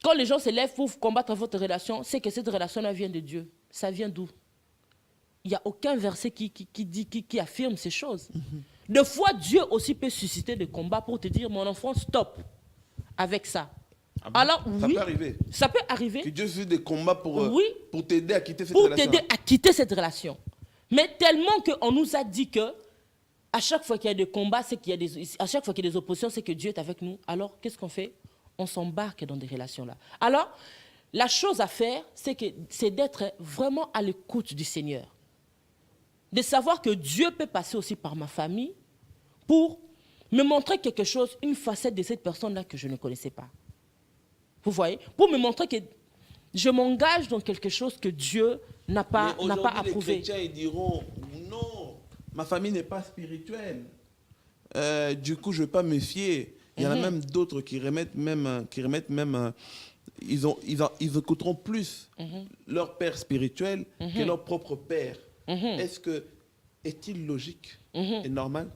quand les gens se lèvent pour combattre votre relation, c'est que cette relation-là vient de Dieu. Ça vient d'où? Il n'y a aucun verset qui affirme ces choses. Des fois, Dieu aussi peut susciter des combats pour te dire, mon enfant, stop avec ça. Ah bon? Alors, oui, ça peut arriver. Ça peut arriver. Que Dieu suscite des combats pour t'aider à quitter cette relation. Pour t'aider à quitter cette relation. Mais tellement qu'on nous a dit que à chaque fois qu'il y a des combats, à chaque fois qu'il y a des oppositions, c'est que Dieu est avec nous. Alors, qu'est-ce qu'on fait? On s'embarque dans des relations-là. Alors, la chose à faire, c'est d'être vraiment à l'écoute du Seigneur. De savoir que Dieu peut passer aussi par ma famille pour me montrer quelque chose, une facette de cette personne-là que je ne connaissais pas. Vous voyez? Pour me montrer que je m'engage dans quelque chose que Dieu n'a pas approuvé. Les chrétiens, ils diront, non, ma famille n'est pas spirituelle. Du coup, je ne vais pas me fier. Il y en a même d'autres qui remettent même ils écouteront plus leur père spirituel que leur propre père. Est-il logique et normal?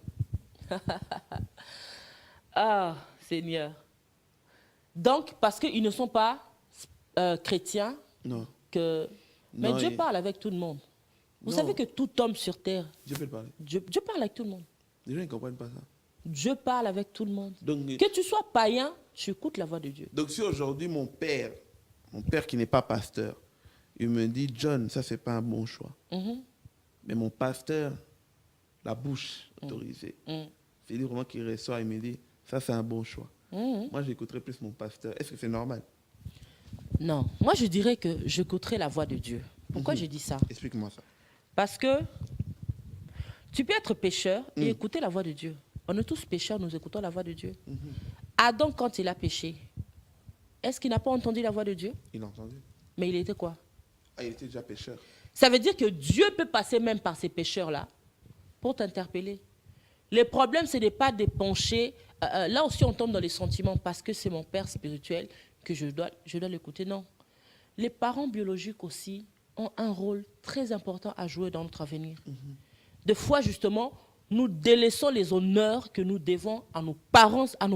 Ah, Seigneur. Donc, parce qu'ils ne sont pas chrétiens, non. Mais non, Dieu parle avec tout le monde. Vous savez que tout homme sur terre, Dieu peut parler. Dieu parle avec tout le monde. Les gens ne comprennent pas ça. Dieu parle avec tout le monde. Donc, que tu sois païen, tu écoutes la voix de Dieu. Donc si aujourd'hui mon père qui n'est pas pasteur, il me dit, John, ça c'est pas un bon choix. Mais mon pasteur, la bouche autorisée, c'est lui vraiment qui reçoit et me dit, ça c'est un bon choix. Moi j'écouterai plus mon pasteur. Est-ce que c'est normal? Non, moi je dirais que j'écouterai la voix de Dieu. Pourquoi je dis ça? Explique-moi ça. Parce que tu peux être pécheur et écouter la voix de Dieu. On est tous pécheurs, nous écoutons la voix de Dieu. Adam, quand il a péché, est-ce qu'il n'a pas entendu la voix de Dieu? Il a entendu. Mais il était quoi? Ah, il était déjà pécheur. Ça veut dire que Dieu peut passer même par ces pécheurs-là pour t'interpeller. Le problème, ce n'est pas de pencher. Là aussi, on tombe dans les sentiments parce que c'est mon père spirituel que je dois l'écouter. Non. Les parents biologiques aussi ont un rôle très important à jouer dans notre avenir. Des fois, justement, nous délaissons les honneurs que nous devons à nos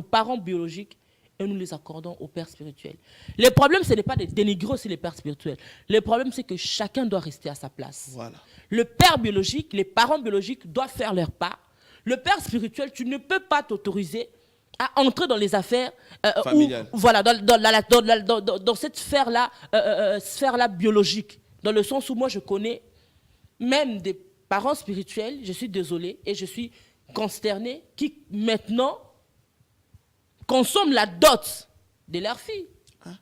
parents biologiques et nous les accordons au père spirituel. Le problème, ce n'est pas de dénigrer aussi les pères spirituels. Le problème, c'est que chacun doit rester à sa place. Voilà. Le père biologique, les parents biologiques doivent faire leur part. Le père spirituel, tu ne peux pas t'autoriser à entrer dans les affaires familiales. Voilà, dans cette sphère-là biologique. Dans le sens où moi, je connais même des parents spirituels, je suis désolée et je suis consternée, qui maintenant consomment la dot de leur fille. Hein?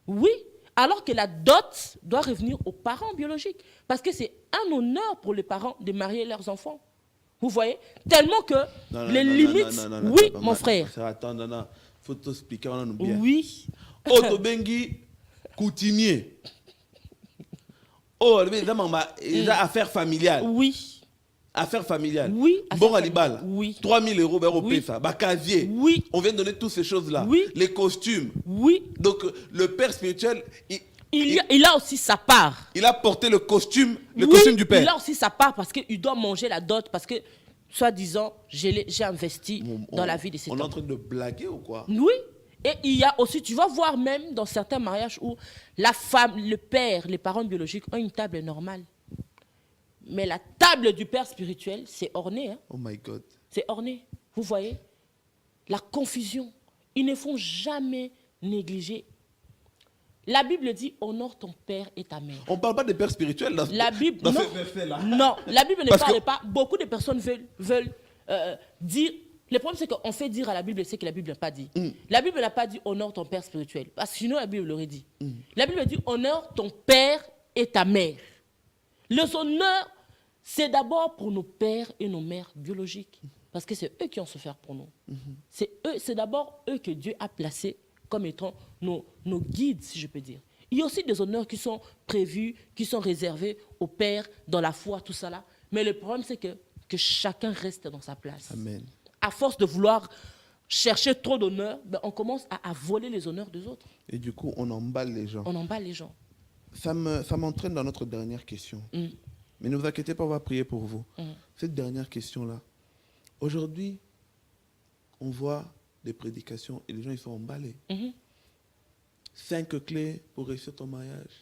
Oui, alors que la dot doit revenir aux parents biologiques. Parce que c'est un honneur pour les parents de marier leurs enfants. Vous voyez? Tellement que les limites... Oui, mon frère. Attends, non. Faut t'expliquer, on en oublie. Oui. Otobengi, coutumier. Oh, il a affaire familiale. Oui. Affaire familiale. Oui. Bon Alibal. Oui. 3 000 euros, ben, on paye ça. Casier. Oui. On vient de donner toutes ces choses-là. Oui. Les costumes. Oui. Donc, le père spirituel, il a aussi sa part. Il a porté le costume du père. Il a aussi sa part parce qu'il doit manger la dot, parce que soi-disant, j'ai investi dans la vie de cet homme. On est en train de blaguer ou quoi? Oui. Et il y a aussi, tu vas voir même dans certains mariages où la femme, le père, les parents biologiques ont une table normale. Mais la table du père spirituel, c'est orné. Hein. Oh my God. C'est orné. Vous voyez? La confusion. Ils ne font jamais négliger. La Bible dit honore ton père et ta mère. On ne parle pas des pères spirituels dans, La Bible, dans non, ce verset-là. non, la Bible ne parle pas. Beaucoup de personnes veulent dire. Le problème, c'est qu'on fait dire à la Bible ce que la Bible n'a pas dit. La Bible n'a pas dit honore ton père spirituel. Parce que sinon, la Bible l'aurait dit. La Bible dit honore ton père et ta mère. Les honneurs, c'est d'abord pour nos pères et nos mères biologiques. Parce que c'est eux qui ont souffert pour nous. C'est d'abord eux que Dieu a placés comme étant nos guides, si je peux dire. Il y a aussi des honneurs qui sont prévus, qui sont réservés aux pères, dans la foi, tout ça là. Mais le problème, c'est que chacun reste dans sa place. Amen. À force de vouloir chercher trop d'honneur, ben on commence à voler les honneurs des autres. Et du coup, on emballe les gens. On emballe les gens. Ça m'entraîne dans notre dernière question. Mais ne vous inquiétez pas, on va prier pour vous. Cette dernière question-là. Aujourd'hui, on voit des prédications et les gens ils sont emballés. 5 clés pour réussir ton mariage.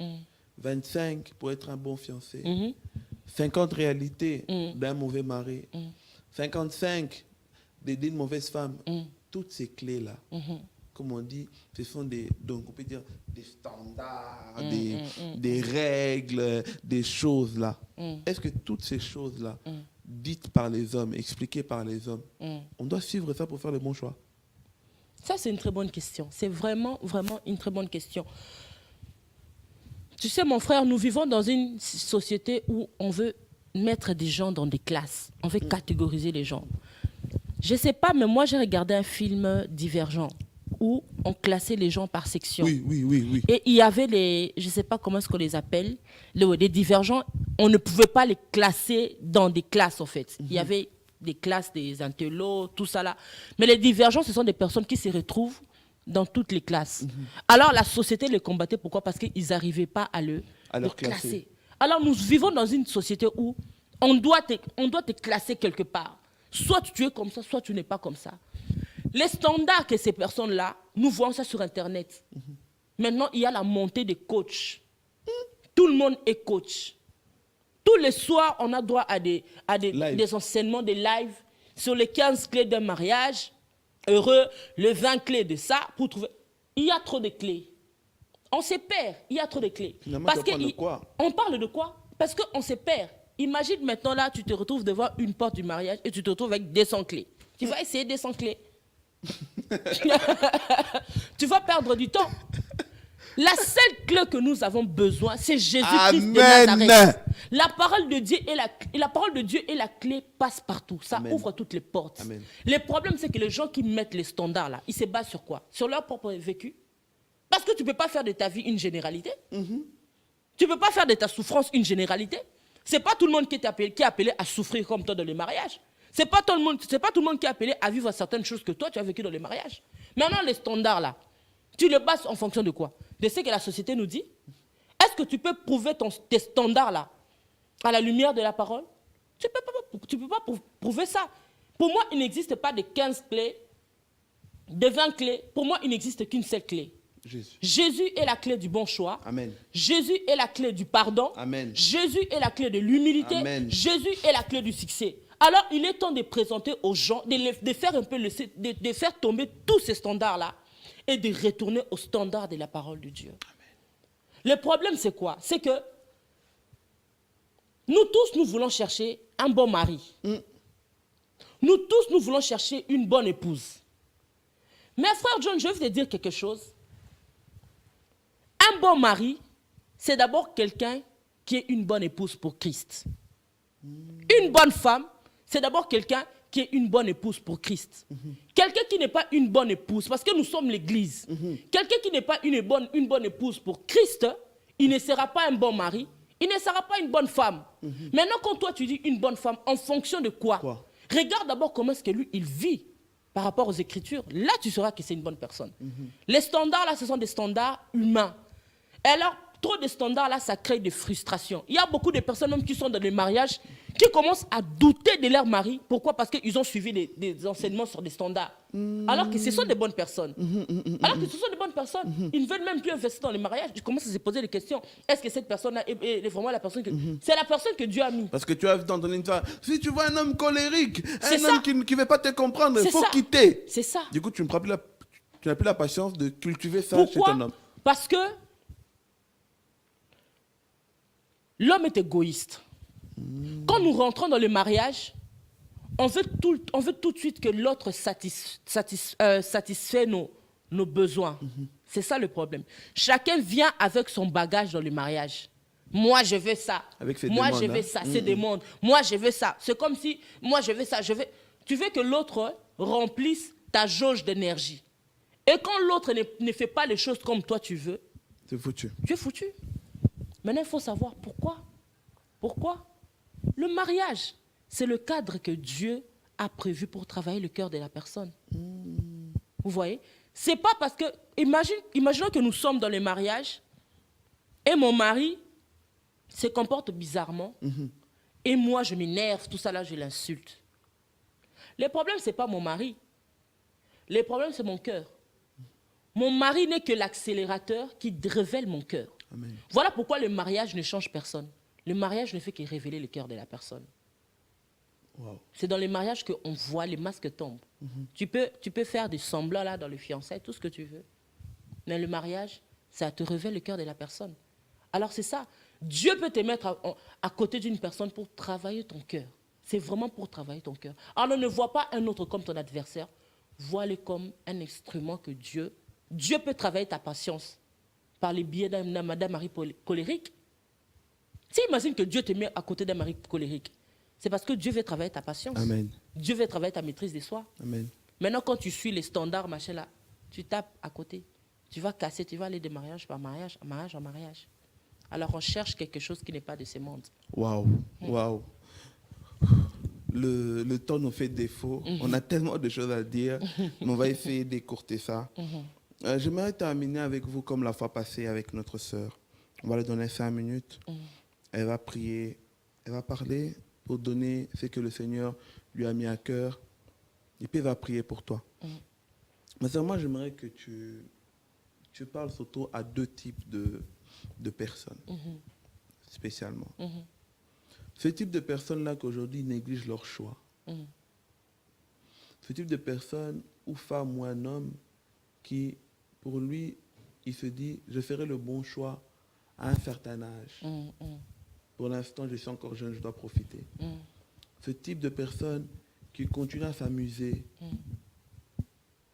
25 pour être un bon fiancé. 50 réalités d'un mauvais mari. 55 d'aider une mauvaise femme. Toutes ces clés-là, comme on dit, ce sont donc on peut dire des standards, des règles, des choses-là. Est-ce que toutes ces choses-là, dites par les hommes, expliquées par les hommes, on doit suivre ça pour faire le bon choix? Ça, c'est une très bonne question. C'est vraiment, vraiment une très bonne question. Tu sais, mon frère, nous vivons dans une société où on veut mettre des gens dans des classes. On veut catégoriser les gens. Je ne sais pas, mais moi, j'ai regardé un film Divergent où on classait les gens par section. Oui. Et il y avait les, je ne sais pas comment est-ce qu'on les appelle, les divergents, on ne pouvait pas les classer dans des classes, en fait. Il y avait des classes, des intellos, tout ça là. Mais les divergents, ce sont des personnes qui se retrouvent dans toutes les classes. Alors, la société les combattait. Pourquoi? Parce qu'ils n'arrivaient pas à le classer. Alors, nous vivons dans une société où on doit te classer quelque part. Soit tu es comme ça, soit tu n'es pas comme ça. Les standards que ces personnes-là, nous voyons ça sur Internet. Maintenant, il y a la montée des coachs. Tout le monde est coach. Tous les soirs, on a droit à des enseignements, des lives sur les 15 clés d'un mariage. Heureux, les 20 clés de ça, pour trouver. Il y a trop de clés. On se perd, il y a trop de clés. Finalement, on parle de quoi? On parle de quoi? Parce qu'on se perd. Imagine maintenant là, tu te retrouves devant une porte du mariage et tu te retrouves avec 200 clés. Tu vas essayer 200 clés. Tu vas perdre du temps. La seule clé que nous avons besoin, c'est Jésus-Christ de Nazareth. La parole de Dieu et la clé passent partout. Ça ouvre toutes les portes. Amen. Le problème, c'est que les gens qui mettent les standards là, ils se basent sur quoi? Sur leur propre vécu. Parce que tu ne peux pas faire de ta vie une généralité. Tu ne peux pas faire de ta souffrance une généralité. Ce n'est pas tout le monde qui est appelé à souffrir comme toi dans les mariages. Ce n'est pas tout le monde qui est appelé à vivre certaines choses que toi, tu as vécues dans les mariages. Maintenant, les standards là, tu les bases en fonction de quoi? De ce que la société nous dit? Est-ce que tu peux prouver tes standards là à la lumière de la parole? Tu ne peux pas prouver ça. Pour moi, il n'existe pas de 15 clés, de 20 clés. Pour moi, il n'existe qu'une seule clé. Jésus est la clé du bon choix. Amen. Jésus est la clé du pardon. Amen. Jésus est la clé de l'humilité. Amen. Jésus est la clé du succès. Alors, il est temps de présenter aux gens, de faire un peu de faire tomber tous ces standards-là et de retourner aux standards de la parole de Dieu. Amen. Le problème, c'est quoi? C'est que nous tous, nous voulons chercher un bon mari. Nous tous, nous voulons chercher une bonne épouse. Mais frère John, je veux te dire quelque chose. Un bon mari, c'est d'abord quelqu'un qui est une bonne épouse pour Christ. Une bonne femme, c'est d'abord quelqu'un qui est une bonne épouse pour Christ. Quelqu'un qui n'est pas une bonne épouse, parce que nous sommes l'Église. Quelqu'un qui n'est pas une bonne épouse pour Christ, il ne sera pas un bon mari, il ne sera pas une bonne femme. Maintenant, quand toi tu dis une bonne femme, en fonction de quoi? Regarde d'abord comment est-ce que lui, il vit par rapport aux Écritures. Là, tu sauras que c'est une bonne personne. Les standards, là, ce sont des standards humains. Alors, trop de standards, là, ça crée des frustrations. Il y a beaucoup de personnes même qui sont dans des mariages qui commencent à douter de leur mari. Pourquoi? Parce qu'ils ont suivi des enseignements sur des standards. Alors que ce sont des bonnes personnes. Alors que ce sont des bonnes personnes. Ils ne veulent même plus investir dans les mariages. Ils commencent à se poser des questions. Est-ce que cette personne-là est vraiment la personne que... C'est la personne que Dieu a mis. Parce que tu as entendu une fois, si tu vois un homme colérique, C'est un homme qui ne veut pas te comprendre, il faut quitter. C'est ça. Du coup, tu n'as plus la patience de cultiver ça chez ton homme. Parce que l'homme est égoïste. Quand nous rentrons dans le mariage, on veut tout de suite que l'autre satisfait nos besoins. C'est ça le problème. Chacun vient avec son bagage dans le mariage. Moi, je veux ça. Moi, je veux ça. C'est des mondes. Moi, je veux ça. C'est comme si, moi, je veux ça. Tu veux que l'autre remplisse ta jauge d'énergie. Et quand l'autre ne fait pas les choses comme toi tu veux, c'est foutu. Tu es foutu. Maintenant, il faut savoir pourquoi. Pourquoi? Le mariage, c'est le cadre que Dieu a prévu pour travailler le cœur de la personne. Vous voyez? C'est pas parce que... Imaginons que nous sommes dans le mariage et mon mari se comporte bizarrement et moi, je m'énerve, tout ça là, je l'insulte. Le problème, ce n'est pas mon mari. Le problème, c'est mon cœur. Mon mari n'est que l'accélérateur qui révèle mon cœur. Amen. Voilà pourquoi le mariage ne change personne. Le mariage ne fait que révéler le cœur de la personne. Wow. C'est dans les mariages qu'on voit les masques tombent. Tu peux faire des semblants là dans le fiançailles, tout ce que tu veux. Mais le mariage, ça te révèle le cœur de la personne. Alors c'est ça. Dieu peut te mettre à côté d'une personne pour travailler ton cœur. C'est vraiment pour travailler ton cœur. Alors ne vois pas un autre comme ton adversaire. Vois-le comme un instrument que Dieu peut travailler ta patience par les biais d'un mari colérique. Si imagine que Dieu te met à côté d'un mari colérique, c'est parce que Dieu veut travailler ta patience. Amen. Dieu veut travailler ta maîtrise de soi. Amen. Maintenant, quand tu suis les standards, machin là, tu tapes à côté. Tu vas casser, tu vas aller de mariage par mariage, mariage en mariage. Alors on cherche quelque chose qui n'est pas de ce monde. Waouh, waouh. Le temps nous fait défaut. On a tellement de choses à dire, mais on va essayer d'écourter ça. J'aimerais terminer avec vous comme la fois passée avec notre sœur. On va lui donner 5 minutes. Elle va prier, elle va parler pour donner ce que le Seigneur lui a mis à cœur. Et puis elle va prier pour toi. Mais moi, j'aimerais que tu parles surtout à 2 types de personnes, spécialement. Ce type de personnes-là qu'aujourd'hui négligent leur choix. Ce type de personnes, ou femme ou un homme, qui, pour lui, il se dit, je ferai le bon choix à un certain âge. Pour l'instant, je suis encore jeune, je dois profiter. Ce type de personnes qui continuent à s'amuser,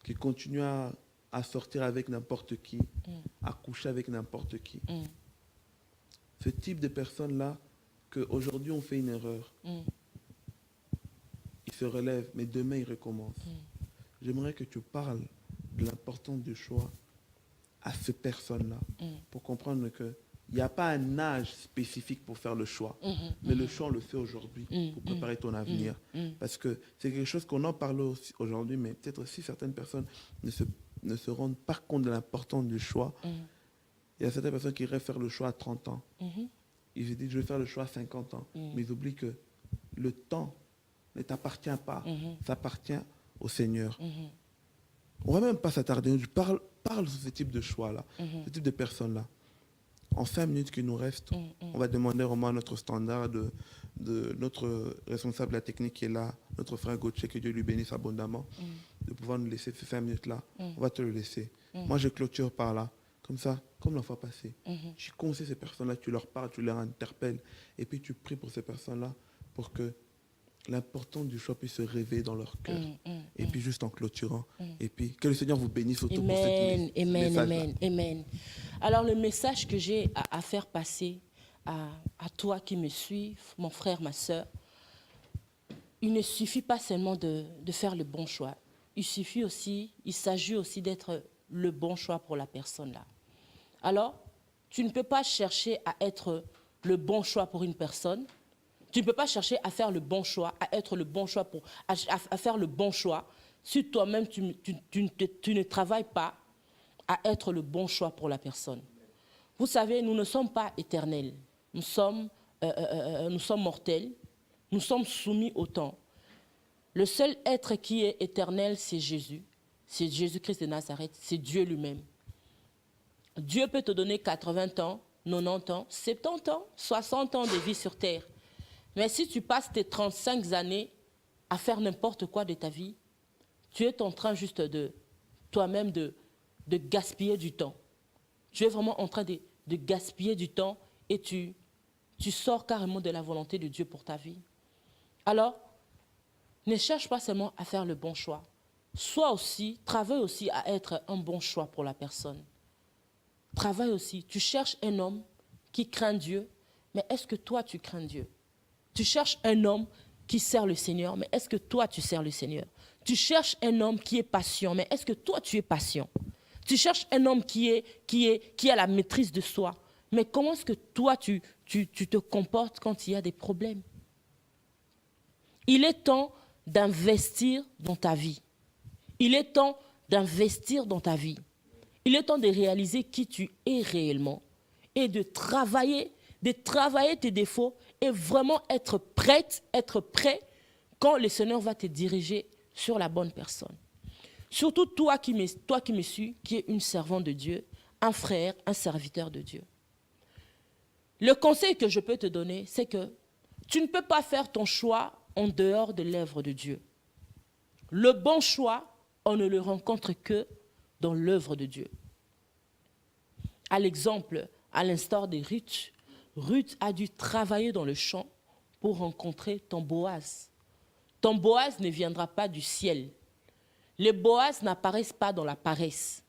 qui continuent à sortir avec n'importe qui, à coucher avec n'importe qui. Ce type de personnes-là, qu'aujourd'hui on fait une erreur, il se relève, mais demain il recommence. J'aimerais que tu parles de l'importance du choix à ces personnes-là, pour comprendre qu'il n'y a pas un âge spécifique pour faire le choix, mais le choix on le fait aujourd'hui pour préparer ton avenir. Parce que c'est quelque chose qu'on en parle aujourd'hui, mais peut-être aussi certaines personnes ne se rendent pas compte de l'importance du choix. Il y a certaines personnes qui rêvent faire le choix à 30 ans. Ils se disent, je vais faire le choix à 50 ans. Mais ils oublient que le temps ne t'appartient pas. Ça appartient au Seigneur. On ne va même pas s'attarder. Je parle de ce type de choix-là, ce type de personnes-là. En 5 minutes qui nous restent, on va demander vraiment à notre standard de notre responsable de la technique qui est là, notre frère Gauthier, que Dieu lui bénisse abondamment, de pouvoir nous laisser ces 5 minutes-là. On va te le laisser. Moi, je clôture par là. Comme ça, comme la fois passée. Tu conseilles ces personnes-là, tu leur parles, tu les interpelles, et puis tu pries pour ces personnes-là pour que l'importance du choix puisse se réveiller dans leur cœur. Et puis juste en clôturant. Et puis que le Seigneur vous bénisse autour pour cette Amen. Amen. Alors le message que j'ai à faire passer à toi qui me suis, mon frère, ma soeur, il ne suffit pas seulement de faire le bon choix. Il s'agit aussi d'être le bon choix pour la personne là. Alors, tu ne peux pas chercher à être le bon choix pour une personne. Tu ne peux pas chercher à faire le bon choix, à être le bon choix à faire le bon choix si toi-même tu ne travailles pas à être le bon choix pour la personne. Vous savez, nous ne sommes pas éternels. Nous sommes mortels. Nous sommes soumis au temps. Le seul être qui est éternel, c'est Jésus. C'est Jésus-Christ de Nazareth. C'est Dieu lui-même. Dieu peut te donner 80 ans, 90 ans, 70 ans, 60 ans de vie sur terre. Mais si tu passes tes 35 années à faire n'importe quoi de ta vie, tu es en train juste toi-même de gaspiller du temps. Tu es vraiment en train de gaspiller du temps et tu sors carrément de la volonté de Dieu pour ta vie. Alors, ne cherche pas seulement à faire le bon choix. Travaille aussi à être un bon choix pour la personne. Travaille aussi. Tu cherches un homme qui craint Dieu, mais est-ce que toi, tu crains Dieu? Tu cherches un homme qui sert le Seigneur, mais est-ce que toi, tu sers le Seigneur? Tu cherches un homme qui est patient, mais est-ce que toi, tu es patient? Tu cherches un homme qui a la maîtrise de soi, mais comment est-ce que toi, tu te comportes quand il y a des problèmes? Il est temps d'investir dans ta vie. Il est temps d'investir dans ta vie. Il est temps de réaliser qui tu es réellement et de travailler tes défauts et vraiment être prêt quand le Seigneur va te diriger sur la bonne personne. Surtout toi qui me suis, qui es une servante de Dieu, un frère, un serviteur de Dieu. Le conseil que je peux te donner, c'est que tu ne peux pas faire ton choix en dehors de l'œuvre de Dieu. Le bon choix, on ne le rencontre que dans l'œuvre de Dieu. À l'exemple, à l'instar de Ruth, Ruth a dû travailler dans le champ pour rencontrer ton Boaz. Ton Boaz ne viendra pas du ciel. Les Boaz n'apparaissent pas dans la paresse.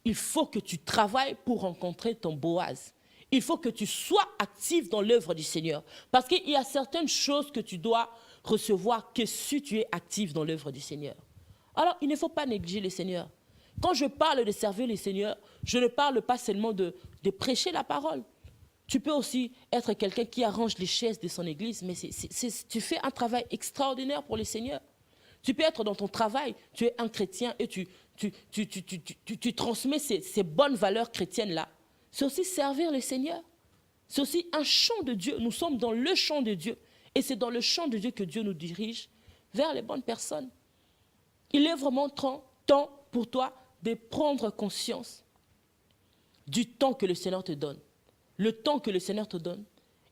Il faut que tu travailles pour rencontrer ton Boaz. Il faut que tu sois actif dans l'œuvre du Seigneur. Parce qu'il y a certaines choses que tu dois recevoir que si tu es actif dans l'œuvre du Seigneur. Alors, il ne faut pas négliger le Seigneur. Quand je parle de servir le Seigneur, je ne parle pas seulement de prêcher la parole. Tu peux aussi être quelqu'un qui arrange les chaises de son église, mais tu fais un travail extraordinaire pour le Seigneur. Tu peux être dans ton travail, tu es un chrétien et tu transmets ces bonnes valeurs chrétiennes-là. C'est aussi servir le Seigneur. C'est aussi un champ de Dieu. Nous sommes dans le champ de Dieu. Et c'est dans le champ de Dieu que Dieu nous dirige vers les bonnes personnes. Il est vraiment temps pour toi de prendre conscience du temps que le Seigneur te donne. Le temps que le Seigneur te donne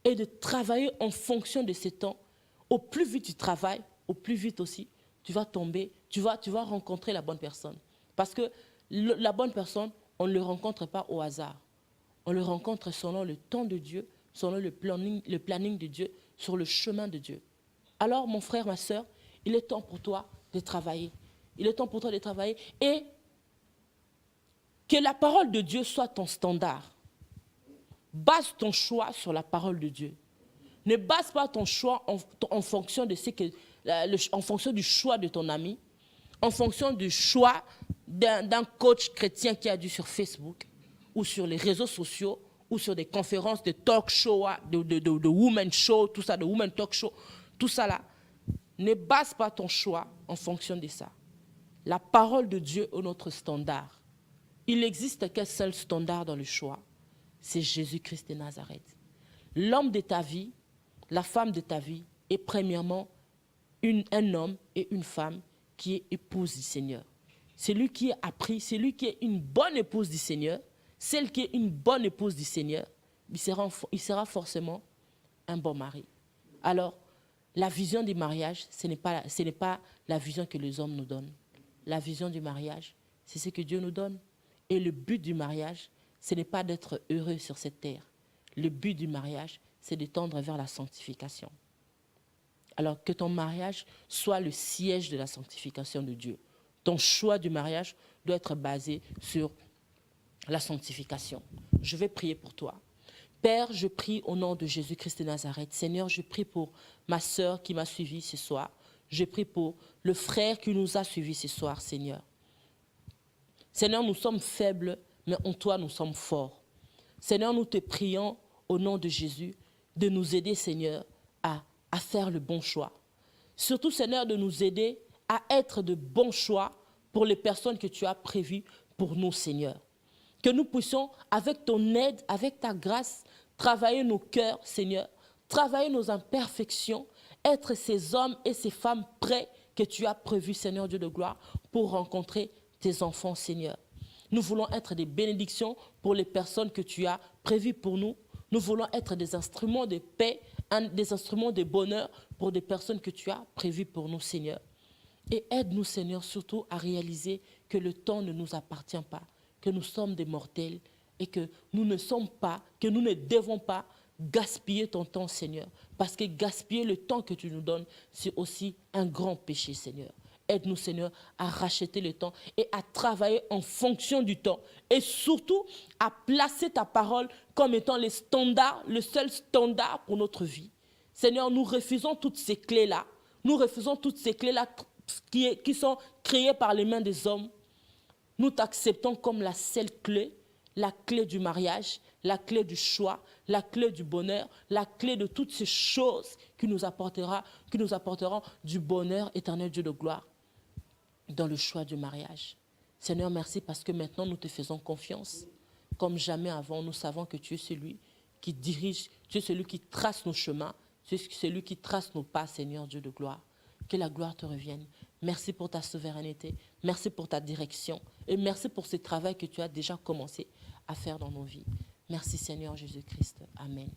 et de travailler en fonction de ce temps. Au plus vite tu travailles, au plus vite aussi, tu vas tomber, tu vas rencontrer la bonne personne. Parce que la bonne personne, on ne le rencontre pas au hasard. On le rencontre selon le temps de Dieu, selon le planning de Dieu, sur le chemin de Dieu. Alors, mon frère, ma soeur, il est temps pour toi de travailler. Il est temps pour toi de travailler et que la parole de Dieu soit ton standard. Base ton choix sur la parole de Dieu. Ne base pas ton choix en fonction en fonction du choix de ton ami, en fonction du choix d'un coach chrétien qui a dû sur Facebook ou sur les réseaux sociaux ou sur des conférences de talk show, de women show, tout ça, de women talk show, tout ça là. Ne base pas ton choix en fonction de ça. La parole de Dieu est notre standard. Il n'existe qu'un seul standard dans le choix. C'est Jésus-Christ de Nazareth. L'homme de ta vie, la femme de ta vie est premièrement un homme et une femme qui est épouse du Seigneur. Celui qui est appris, celui qui est une bonne épouse du Seigneur, celle qui est une bonne épouse du Seigneur, il sera forcément un bon mari. Alors, la vision du mariage, ce n'est pas la vision que les hommes nous donnent. La vision du mariage, c'est ce que Dieu nous donne. Et le but du mariage, ce n'est pas d'être heureux sur cette terre. Le but du mariage, c'est de tendre vers la sanctification. Alors que ton mariage soit le siège de la sanctification de Dieu. Ton choix du mariage doit être basé sur la sanctification. Je vais prier pour toi. Père, je prie au nom de Jésus-Christ de Nazareth. Seigneur, je prie pour ma sœur qui m'a suivi ce soir. Je prie pour le frère qui nous a suivis ce soir, Seigneur. Seigneur, nous sommes faibles, mais en toi, nous sommes forts. Seigneur, nous te prions au nom de Jésus de nous aider, Seigneur, à faire le bon choix. Surtout, Seigneur, de nous aider à être de bons choix pour les personnes que tu as prévues pour nous, Seigneur. que nous puissions, avec ton aide, avec ta grâce, travailler nos cœurs, Seigneur, travailler nos imperfections, être ces hommes et ces femmes prêts que tu as prévus, Seigneur Dieu de gloire, pour rencontrer tes enfants, Seigneur. Nous voulons être des bénédictions pour les personnes que tu as prévues pour nous. Nous voulons être des instruments de paix, des instruments de bonheur pour des personnes que tu as prévues pour nous, Seigneur. Et aide-nous, Seigneur, surtout à réaliser que le temps ne nous appartient pas, que nous sommes des mortels et que nous ne devons pas gaspiller ton temps, Seigneur. Parce que gaspiller le temps que tu nous donnes, c'est aussi un grand péché, Seigneur. Aide-nous, Seigneur, à racheter le temps et à travailler en fonction du temps. Et surtout, à placer ta parole comme étant le seul standard pour notre vie. Seigneur, nous refusons toutes ces clés-là. Nous refusons toutes ces clés-là qui sont créées par les mains des hommes. Nous t'acceptons comme la seule clé, la clé du mariage, la clé du choix, la clé du bonheur, la clé de toutes ces choses qui nous apporteront du bonheur éternel, Dieu de gloire, dans le choix du mariage. Seigneur, merci parce que maintenant nous te faisons confiance. Comme jamais avant, nous savons que tu es celui qui dirige, tu es celui qui trace nos chemins, tu es celui qui trace nos pas, Seigneur Dieu de gloire. Que la gloire te revienne. Merci pour ta souveraineté, merci pour ta direction et merci pour ce travail que tu as déjà commencé à faire dans nos vies. Merci Seigneur Jésus-Christ. Amen.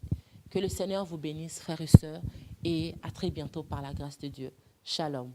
Que le Seigneur vous bénisse, frères et sœurs, et à très bientôt par la grâce de Dieu. Shalom.